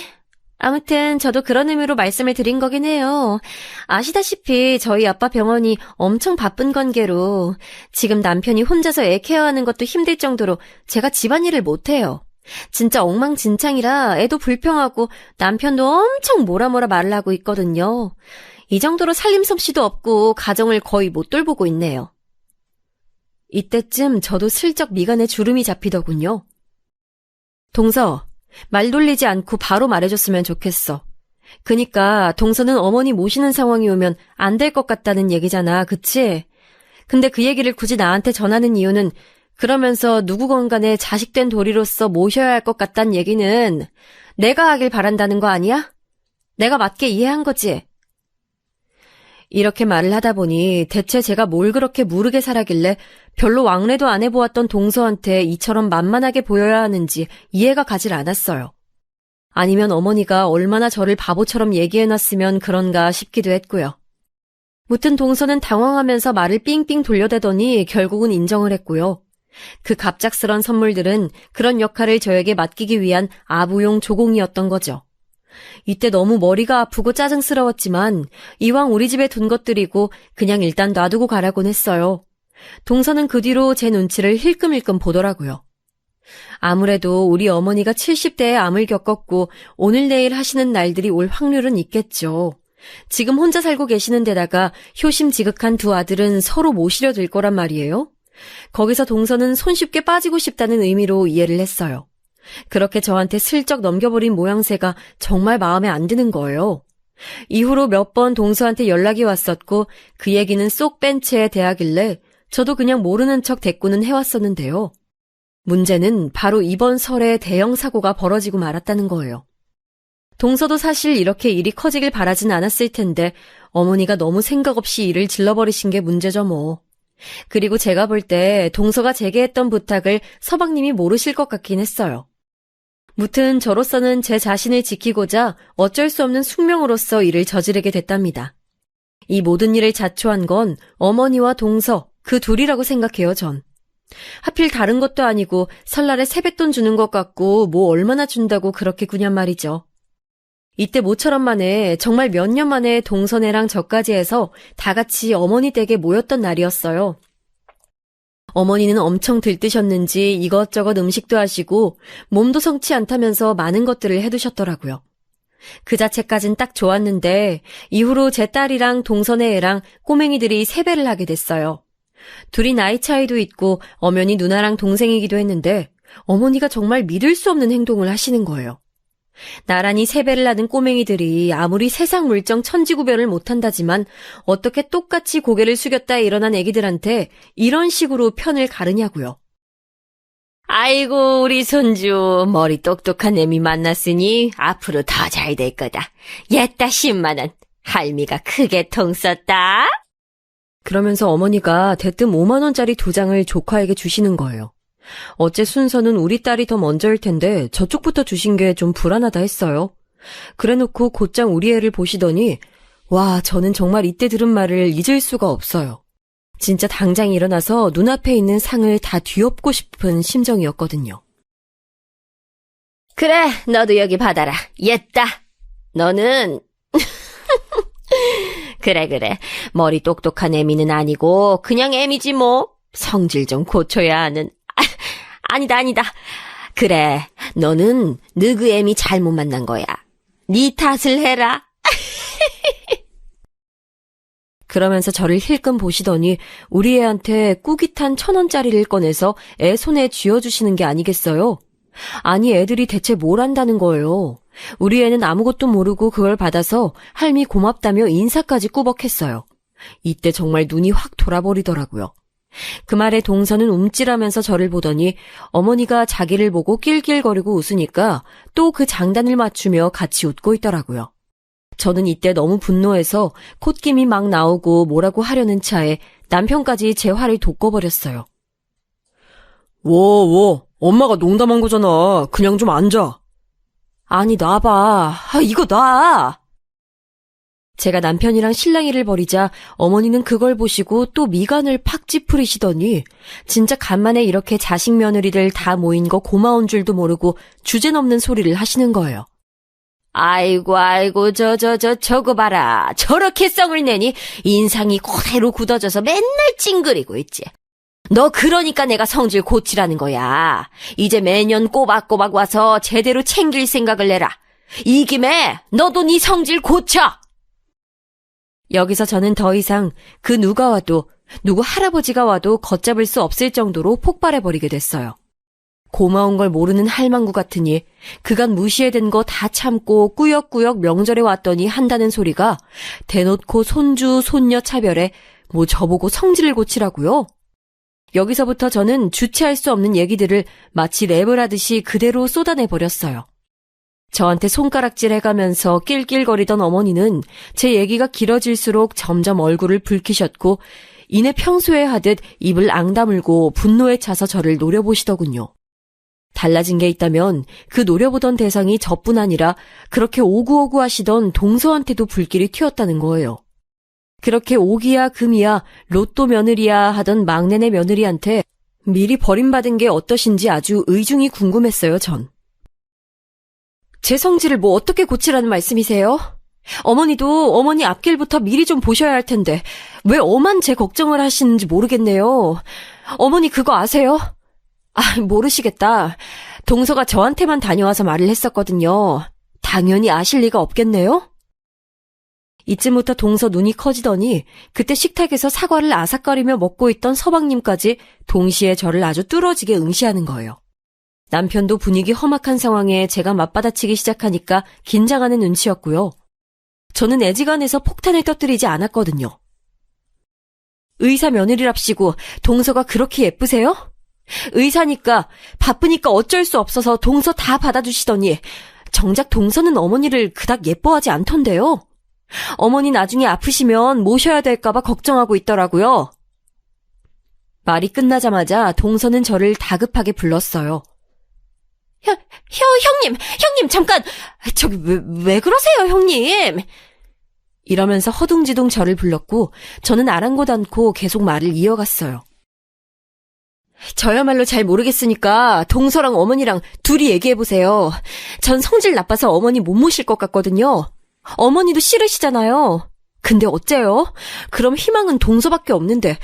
아무튼 저도 그런 의미로 말씀을 드린 거긴 해요. 아시다시피 저희 아빠 병원이 엄청 바쁜 관계로 지금 남편이 혼자서 애 케어하는 것도 힘들 정도로 제가 집안일을 못해요. 진짜 엉망진창이라 애도 불평하고 남편도 엄청 뭐라 말을 하고 있거든요. 이 정도로 살림솜씨도 없고 가정을 거의 못 돌보고 있네요. 이때쯤 저도 슬쩍 미간에 주름이 잡히더군요. 동서, 말 돌리지 않고 바로 말해줬으면 좋겠어. 그니까 동서는 어머니 모시는 상황이 오면 안 될 것 같다는 얘기잖아, 그치? 근데 그 얘기를 굳이 나한테 전하는 이유는 그러면서 누구건 간에 자식된 도리로서 모셔야 할 것 같단 얘기는 내가 하길 바란다는 거 아니야? 내가 맞게 이해한 거지? 이렇게 말을 하다 보니 대체 제가 뭘 그렇게 무르게 살아길래 별로 왕래도 안 해보았던 동서한테 이처럼 만만하게 보여야 하는지 이해가 가질 않았어요. 아니면 어머니가 얼마나 저를 바보처럼 얘기해놨으면 그런가 싶기도 했고요. 무튼 동서는 당황하면서 말을 삥삥 돌려대더니 결국은 인정을 했고요. 그 갑작스런 선물들은 그런 역할을 저에게 맡기기 위한 아부용 조공이었던 거죠. 이때 너무 머리가 아프고 짜증스러웠지만 이왕 우리 집에 둔 것들이고 그냥 일단 놔두고 가라곤 했어요. 동서는 그 뒤로 제 눈치를 힐끔힐끔 보더라고요. 아무래도 우리 어머니가 70대에 암을 겪었고 오늘 내일 하시는 날들이 올 확률은 있겠죠. 지금 혼자 살고 계시는 데다가 효심지극한 두 아들은 서로 모시려 들 거란 말이에요. 거기서 동서는 손쉽게 빠지고 싶다는 의미로 이해를 했어요. 그렇게 저한테 슬쩍 넘겨버린 모양새가 정말 마음에 안 드는 거예요. 이후로 몇 번 동서한테 연락이 왔었고 그 얘기는 쏙 뺀 채 대하길래 저도 그냥 모르는 척 대꾸는 해왔었는데요. 문제는 바로 이번 설에 대형 사고가 벌어지고 말았다는 거예요. 동서도 사실 이렇게 일이 커지길 바라진 않았을 텐데 어머니가 너무 생각 없이 일을 질러버리신 게 문제죠 뭐. 그리고 제가 볼 때 동서가 제게 했던 부탁을 서방님이 모르실 것 같긴 했어요. 무튼 저로서는 제 자신을 지키고자 어쩔 수 없는 숙명으로서 일을 저지르게 됐답니다. 이 모든 일을 자초한 건 어머니와 동서 그 둘이라고 생각해요, 전. 하필 다른 것도 아니고 설날에 세뱃돈 주는 것 같고 뭐 얼마나 준다고 그렇게 구냔 말이죠. 이때 모처럼 만에 정말 몇 년 만에 동서네랑 저까지 해서 다 같이 어머니 댁에 모였던 날이었어요. 어머니는 엄청 들뜨셨는지 이것저것 음식도 하시고 몸도 성치 않다면서 많은 것들을 해두셨더라고요. 그 자체까진 딱 좋았는데 이후로 제 딸이랑 동서네 애랑 꼬맹이들이 세배를 하게 됐어요. 둘이 나이 차이도 있고 엄연히 누나랑 동생이기도 했는데 어머니가 정말 믿을 수 없는 행동을 하시는 거예요. 나란히 세배를 하는 꼬맹이들이 아무리 세상 물정 천지구별을 못한다지만 어떻게 똑같이 고개를 숙였다 일어난 애기들한테 이런 식으로 편을 가르냐고요. 아이고 우리 손주 머리 똑똑한 애미 만났으니 앞으로 더 잘 될 거다. 옛다 10만 원. 할미가 크게 통 썼다. 그러면서 어머니가 대뜸 5만 원짜리 2장을 조카에게 주시는 거예요. 어째 순서는 우리 딸이 더 먼저일 텐데 저쪽부터 주신 게 좀 불안하다 했어요. 그래놓고 곧장 우리 애를 보시더니 와, 저는 정말 이때 들은 말을 잊을 수가 없어요. 진짜 당장 일어나서 눈앞에 있는 상을 다 뒤엎고 싶은 심정이었거든요. 그래, 너도 여기 받아라. 옛다. 너는 그래. 머리 똑똑한 애미는 아니고 그냥 애미지 뭐. 성질 좀 고쳐야 하는. 아니다. 그래, 너는 너그 애미 잘못 만난 거야. 네 탓을 해라. 그러면서 저를 힐끔 보시더니 우리 애한테 꾸깃한 1,000원짜리를 꺼내서 애 손에 쥐어주시는 게 아니겠어요? 아니, 애들이 대체 뭘 안다는 거예요. 우리 애는 아무것도 모르고 그걸 받아서 할미 고맙다며 인사까지 꾸벅했어요. 이때 정말 눈이 확 돌아버리더라고요. 그 말에 동서는 움찔하면서 저를 보더니 어머니가 자기를 보고 낄낄거리고 웃으니까 또 그 장단을 맞추며 같이 웃고 있더라고요. 저는 이때 너무 분노해서 콧김이 막 나오고 뭐라고 하려는 차에 남편까지 제 화를 돋궈버렸어요. 엄마가 농담한 거잖아. 그냥 좀 앉아. 아니, 놔봐. 이거 놔. 제가 남편이랑 실랑이를 벌이자 어머니는 그걸 보시고 또 미간을 팍 찌푸리시더니 진짜 간만에 이렇게 자식 며느리들 다 모인 거 고마운 줄도 모르고 주제넘는 소리를 하시는 거예요. 아이고, 저거 봐라. 저렇게 썽을 내니 인상이 그대로 굳어져서 맨날 찡그리고 있지. 너 그러니까 내가 성질 고치라는 거야. 이제 매년 꼬박꼬박 와서 제대로 챙길 생각을 내라. 이 김에 너도 네 성질 고쳐! 여기서 저는 더 이상 그 누가 와도, 누구 할아버지가 와도 걷잡을 수 없을 정도로 폭발해버리게 됐어요. 고마운 걸 모르는 할망구 같으니 그간 무시해댄 거 다 참고 꾸역꾸역 명절에 왔더니 한다는 소리가 대놓고 손주, 손녀 차별에 뭐 저보고 성질을 고치라고요? 여기서부터 저는 주체할 수 없는 얘기들을 마치 랩을 하듯이 그대로 쏟아내버렸어요. 저한테 손가락질 해가면서 낄낄거리던 어머니는 제 얘기가 길어질수록 점점 얼굴을 붉히셨고 이내 평소에 하듯 입을 앙다물고 분노에 차서 저를 노려보시더군요. 달라진 게 있다면 그 노려보던 대상이 저뿐 아니라 그렇게 오구오구 하시던 동서한테도 불길이 튀었다는 거예요. 그렇게 오기야 금이야 로또 며느리야 하던 막내네 며느리한테 미리 버림받은 게 어떠신지 아주 의중이 궁금했어요, 전. 제 성질을 뭐 어떻게 고치라는 말씀이세요? 어머니도 어머니 앞길부터 미리 좀 보셔야 할 텐데 왜 엄한 제 걱정을 하시는지 모르겠네요. 어머니 그거 아세요? 모르시겠다. 동서가 저한테만 다녀와서 말을 했었거든요. 당연히 아실 리가 없겠네요? 이쯤부터 동서 눈이 커지더니 그때 식탁에서 사과를 아삭거리며 먹고 있던 서방님까지 동시에 저를 아주 뚫어지게 응시하는 거예요. 남편도 분위기 험악한 상황에 제가 맞받아치기 시작하니까 긴장하는 눈치였고요. 저는 애지간해서 폭탄을 터뜨리지 않았거든요. 의사 며느리랍시고 동서가 그렇게 예쁘세요? 의사니까 바쁘니까 어쩔 수 없어서 동서 다 받아주시더니 정작 동서는 어머니를 그닥 예뻐하지 않던데요. 어머니 나중에 아프시면 모셔야 될까봐 걱정하고 있더라고요. 말이 끝나자마자 동서는 저를 다급하게 불렀어요. 형님, 잠깐! 저기, 왜 그러세요, 형님? 이러면서 허둥지둥 저를 불렀고, 저는 아랑곳 않고 계속 말을 이어갔어요. 저야말로 잘 모르겠으니까 동서랑 어머니랑 둘이 얘기해보세요. 전 성질 나빠서 어머니 못 모실 것 같거든요. 어머니도 싫으시잖아요. 근데 어째요? 그럼 희망은 동서밖에 없는데,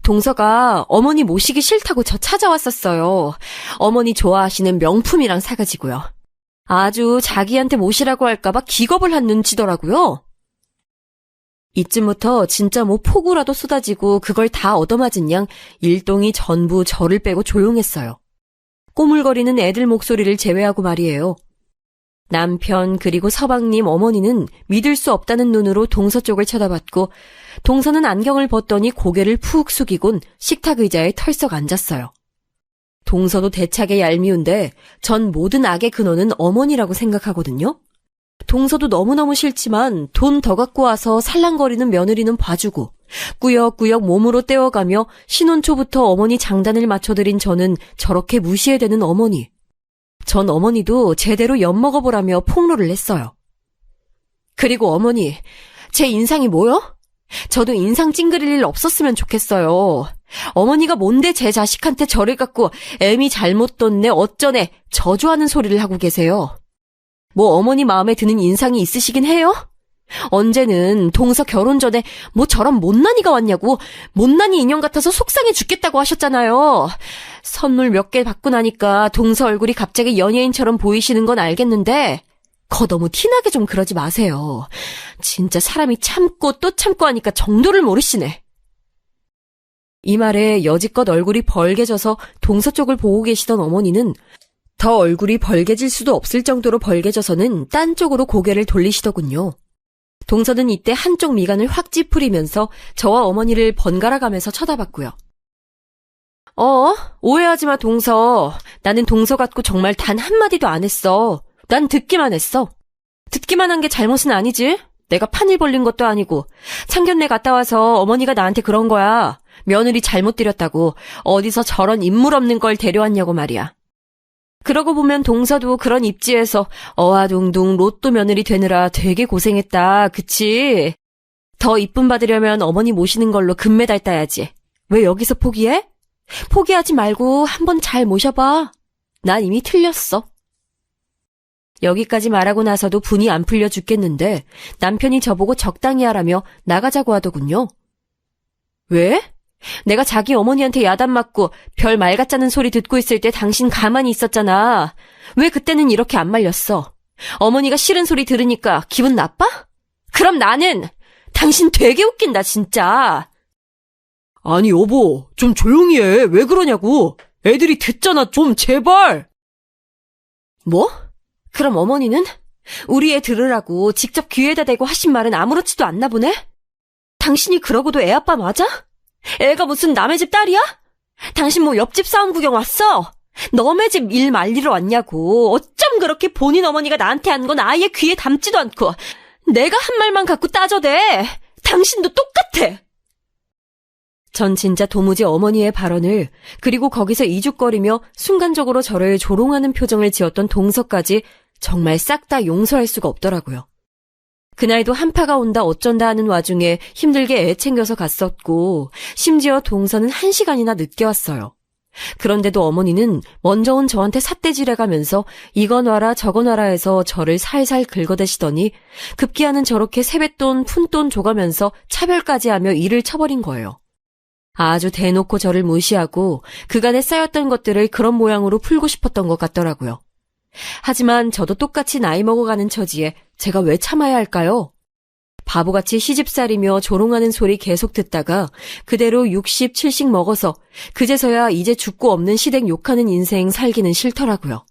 동서가 어머니 모시기 싫다고 저 찾아왔었어요. 어머니 좋아하시는 명품이랑 사가지고요. 아주 자기한테 모시라고 할까봐 기겁을 한 눈치더라고요. 이쯤부터 진짜 뭐 폭우라도 쏟아지고 그걸 다 얻어맞은 양 일동이 전부 저를 빼고 조용했어요. 꼬물거리는 애들 목소리를 제외하고 말이에요. 남편 그리고 서방님 어머니는 믿을 수 없다는 눈으로 동서 쪽을 쳐다봤고 동서는 안경을 벗더니 고개를 푹 숙이곤 식탁 의자에 털썩 앉았어요. 동서도 대차게 얄미운데 전 모든 악의 근원은 어머니라고 생각하거든요. 동서도 너무너무 싫지만 돈 더 갖고 와서 살랑거리는 며느리는 봐주고 꾸역꾸역 몸으로 떼어가며 신혼 초부터 어머니 장단을 맞춰드린 저는 저렇게 무시해대는 어머니. 전 어머니도 제대로 엿먹어보라며 폭로를 했어요. 그리고 어머니, 제 인상이 뭐요? 저도 인상 찡그릴 일 없었으면 좋겠어요. 어머니가 뭔데 제 자식한테 저를 갖고 애미 잘못 뒀네 어쩌네 저주하는 소리를 하고 계세요. 뭐 어머니 마음에 드는 인상이 있으시긴 해요? 언제는 동서 결혼 전에 뭐 저런 못난이가 왔냐고 못난이 인형 같아서 속상해 죽겠다고 하셨잖아요. 선물 몇 개 받고 나니까 동서 얼굴이 갑자기 연예인처럼 보이시는 건 알겠는데 거 너무 티나게 좀 그러지 마세요. 진짜 사람이 참고 또 참고 하니까 정도를 모르시네. 이 말에 여지껏 얼굴이 벌개져서 동서 쪽을 보고 계시던 어머니는 더 얼굴이 벌개질 수도 없을 정도로 벌개져서는 딴 쪽으로 고개를 돌리시더군요. 동서는 이때 한쪽 미간을 확 찌푸리면서 저와 어머니를 번갈아 가면서 쳐다봤고요. 오해하지 마 동서. 나는 동서 같고 정말 단 한마디도 안 했어. 난 듣기만 했어. 듣기만 한 게 잘못은 아니지. 내가 판을 벌린 것도 아니고 상견례 갔다 와서 어머니가 나한테 그런 거야. 며느리 잘못 들였다고 어디서 저런 인물 없는 걸 데려왔냐고 말이야. 그러고 보면 동서도 그런 입지에서 어아둥둥 로또 며느리 되느라 되게 고생했다. 그치? 더 이쁨 받으려면 어머니 모시는 걸로 금메달 따야지. 왜 여기서 포기해? 포기하지 말고 한번 잘 모셔봐. 난 이미 틀렸어. 여기까지 말하고 나서도 분이 안 풀려 죽겠는데 남편이 저보고 적당히 하라며 나가자고 하더군요. 왜? 내가 자기 어머니한테 야단 맞고 별 말 같자는 소리 듣고 있을 때 당신 가만히 있었잖아. 왜 그때는 이렇게 안 말렸어? 어머니가 싫은 소리 들으니까 기분 나빠? 그럼 나는 당신 되게 웃긴다 진짜. 아니 여보 좀 조용히 해. 왜 그러냐고. 애들이 듣잖아 좀 제발. 뭐? 그럼 어머니는? 우리 애 들으라고 직접 귀에다 대고 하신 말은 아무렇지도 않나 보네? 당신이 그러고도 애 아빠 맞아? 애가 무슨 남의 집 딸이야? 당신 뭐 옆집 싸움 구경 왔어? 너네 집 일 말리러 왔냐고. 어쩜 그렇게 본인 어머니가 나한테 한 건 아예 귀에 담지도 않고 내가 한 말만 갖고 따져대. 당신도 똑같아. 전 진짜 도무지 어머니의 발언을 그리고 거기서 이죽거리며 순간적으로 저를 조롱하는 표정을 지었던 동서까지 정말 싹 다 용서할 수가 없더라고요. 그날도 한파가 온다 어쩐다 하는 와중에 힘들게 애 챙겨서 갔었고 심지어 동서는 1시간이나 늦게 왔어요. 그런데도 어머니는 먼저 온 저한테 삿대질해가면서 이거 놔라 저거 놔라 해서 저를 살살 긁어대시더니 급기야는 저렇게 세뱃돈 푼돈 줘가면서 차별까지 하며 일을 쳐버린 거예요. 아주 대놓고 저를 무시하고 그간에 쌓였던 것들을 그런 모양으로 풀고 싶었던 것 같더라고요. 하지만 저도 똑같이 나이 먹어가는 처지에 제가 왜 참아야 할까요? 바보같이 시집살이며 조롱하는 소리 계속 듣다가 그대로 60, 70 먹어서 그제서야 이제 죽고 없는 시댁 욕하는 인생 살기는 싫더라고요.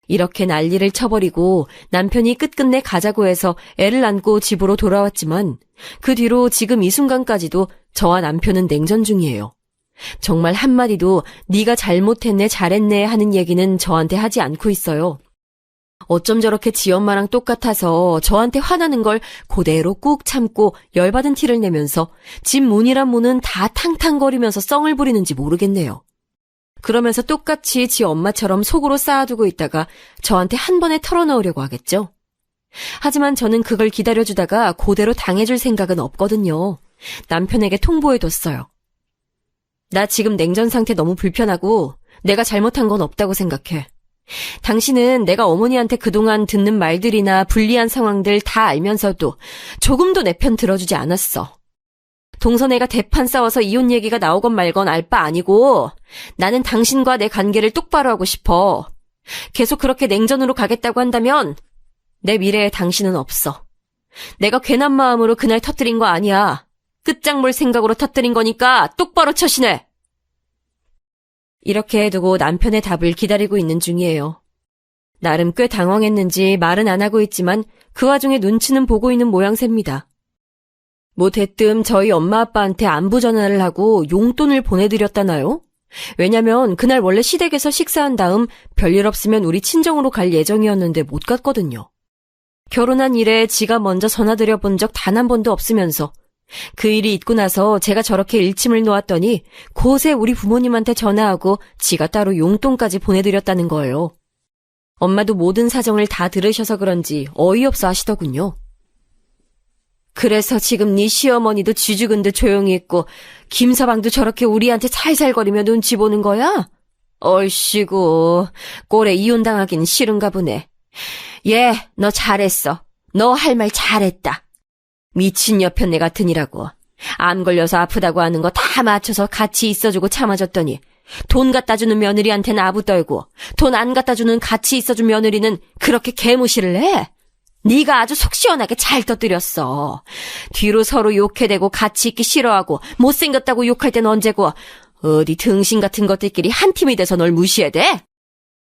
이렇게 난리를 쳐버리고 남편이 끝끝내 가자고 해서 애를 안고 집으로 돌아왔지만 그 뒤로 지금 이 순간까지도 저와 남편은 냉전 중이에요. 정말 한마디도 네가 잘못했네 잘했네 하는 얘기는 저한테 하지 않고 있어요. 어쩜 저렇게 지 엄마랑 똑같아서 저한테 화나는 걸 그대로 꾹 참고 열받은 티를 내면서 집 문이란 문은 다 탕탕거리면서 썽을 부리는지 모르겠네요. 그러면서 똑같이 지 엄마처럼 속으로 쌓아두고 있다가 저한테 한 번에 털어넣으려고 하겠죠. 하지만 저는 그걸 기다려주다가 그대로 당해줄 생각은 없거든요. 남편에게 통보해뒀어요. 나 지금 냉전 상태 너무 불편하고 내가 잘못한 건 없다고 생각해. 당신은 내가 어머니한테 그동안 듣는 말들이나 불리한 상황들 다 알면서도 조금도 내 편 들어주지 않았어. 동서네가 대판 싸워서 이혼 얘기가 나오건 말건 알 바 아니고 나는 당신과 내 관계를 똑바로 하고 싶어. 계속 그렇게 냉전으로 가겠다고 한다면 내 미래에 당신은 없어. 내가 괜한 마음으로 그날 터뜨린 거 아니야. 끝장볼 생각으로 터뜨린 거니까 똑바로 처신해. 이렇게 해두고 남편의 답을 기다리고 있는 중이에요. 나름 꽤 당황했는지 말은 안 하고 있지만 그 와중에 눈치는 보고 있는 모양새입니다. 뭐 대뜸 저희 엄마 아빠한테 안부 전화를 하고 용돈을 보내드렸다나요? 왜냐면 그날 원래 시댁에서 식사한 다음 별일 없으면 우리 친정으로 갈 예정이었는데 못 갔거든요. 결혼한 이래 지가 먼저 전화드려 본 적 단 한 번도 없으면서 그 일이 있고 나서 제가 저렇게 일침을 놓았더니 곳에 우리 부모님한테 전화하고 지가 따로 용돈까지 보내드렸다는 거예요. 엄마도 모든 사정을 다 들으셔서 그런지 어이없어 하시더군요. 그래서 지금 네 시어머니도 쥐죽은 듯 조용히 있고 김서방도 저렇게 우리한테 살살거리며 눈치 보는 거야? 얼씨구, 꼴에 이혼당하긴 싫은가 보네. 예, 너 잘했어. 너 할 말 잘했다. 미친 여편네 같으니라고. 암 걸려서 아프다고 하는 거 다 맞춰서 같이 있어주고 참아줬더니 돈 갖다 주는 며느리한테는 아부 떨고 돈 안 갖다 주는 같이 있어준 며느리는 그렇게 개무시를 해? 네가 아주 속 시원하게 잘 떠들였어. 뒤로 서로 욕해대고 같이 있기 싫어하고 못생겼다고 욕할 땐 언제고 어디 등신 같은 것들끼리 한 팀이 돼서 널 무시해대?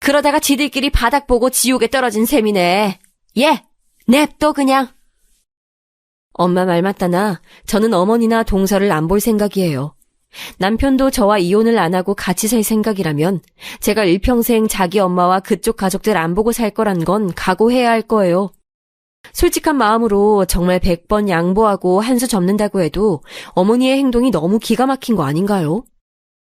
그러다가 지들끼리 바닥 보고 지옥에 떨어진 셈이네. 예, 냅둬 그냥. 엄마 말 맞다나 저는 어머니나 동서를 안 볼 생각이에요. 남편도 저와 이혼을 안 하고 같이 살 생각이라면 제가 일평생 자기 엄마와 그쪽 가족들 안 보고 살 거란 건 각오해야 할 거예요. 솔직한 마음으로 정말 100번 양보하고 한 수 접는다고 해도 어머니의 행동이 너무 기가 막힌 거 아닌가요?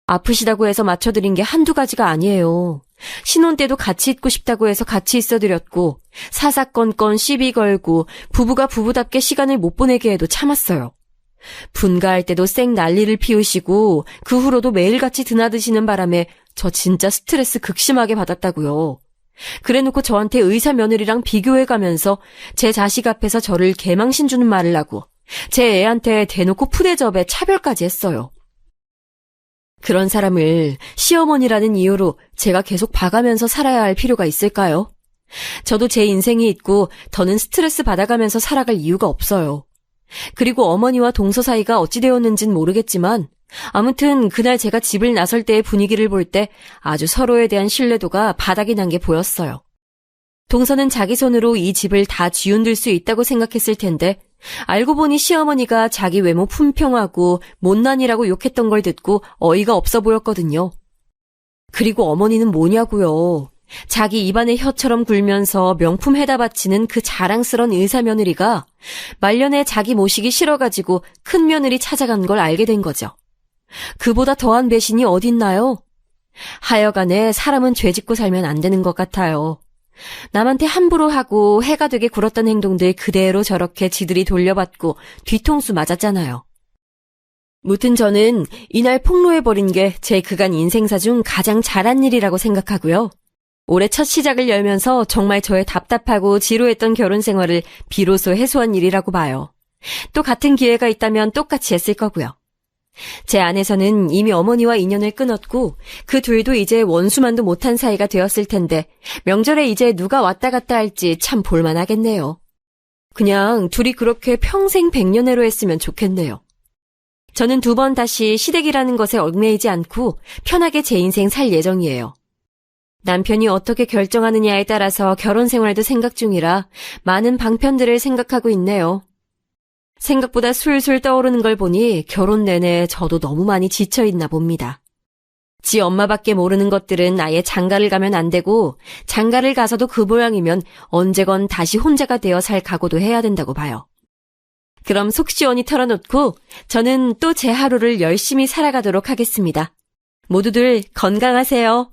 아프시다고 해서 맞춰드린 게 한두 가지가 아니에요. 신혼 때도 같이 있고 싶다고 해서 같이 있어드렸고 사사건건 시비 걸고 부부가 부부답게 시간을 못 보내게 해도 참았어요. 분가할 때도 쌩 난리를 피우시고 그 후로도 매일같이 드나드시는 바람에 저 진짜 스트레스 극심하게 받았다고요. 그래놓고 저한테 의사 며느리랑 비교해가면서 제 자식 앞에서 저를 개망신 주는 말을 하고 제 애한테 대놓고 푸대접에 차별까지 했어요. 그런 사람을 시어머니라는 이유로 제가 계속 봐가면서 살아야 할 필요가 있을까요? 저도 제 인생이 있고 더는 스트레스 받아가면서 살아갈 이유가 없어요. 그리고 어머니와 동서 사이가 어찌 되었는진 모르겠지만 아무튼 그날 제가 집을 나설 때의 분위기를 볼 때 아주 서로에 대한 신뢰도가 바닥이 난 게 보였어요. 동서는 자기 손으로 이 집을 다 쥐운들 수 있다고 생각했을 텐데 알고 보니 시어머니가 자기 외모 품평하고 못난이라고 욕했던 걸 듣고 어이가 없어 보였거든요. 그리고 어머니는 뭐냐고요. 자기 입안에 혀처럼 굴면서 명품 해다 바치는 그 자랑스런 의사 며느리가 말년에 자기 모시기 싫어가지고 큰 며느리 찾아간 걸 알게 된 거죠. 그보다 더한 배신이 어딨나요? 하여간에 사람은 죄짓고 살면 안 되는 것 같아요. 남한테 함부로 하고 해가 되게 굴었던 행동들 그대로 저렇게 지들이 돌려받고 뒤통수 맞았잖아요. 무튼 저는 이날 폭로해버린 게 제 그간 인생사 중 가장 잘한 일이라고 생각하고요. 올해 첫 시작을 열면서 정말 저의 답답하고 지루했던 결혼 생활을 비로소 해소한 일이라고 봐요. 또 같은 기회가 있다면 똑같이 했을 거고요. 제 안에서는 이미 어머니와 인연을 끊었고 그 둘도 이제 원수만도 못한 사이가 되었을 텐데 명절에 이제 누가 왔다 갔다 할지 참 볼만하겠네요. 그냥 둘이 그렇게 평생 백년해로 했으면 좋겠네요. 저는 2번 다시 시댁이라는 것에 얽매이지 않고 편하게 제 인생 살 예정이에요. 남편이 어떻게 결정하느냐에 따라서 결혼 생활도 생각 중이라 많은 방편들을 생각하고 있네요. 생각보다 술술 떠오르는 걸 보니 결혼 내내 저도 너무 많이 지쳐있나 봅니다. 지 엄마밖에 모르는 것들은 아예 장가를 가면 안 되고 장가를 가서도 그 모양이면 언제건 다시 혼자가 되어 살 각오도 해야 된다고 봐요. 그럼 속 시원히 털어놓고 저는 또 제 하루를 열심히 살아가도록 하겠습니다. 모두들 건강하세요.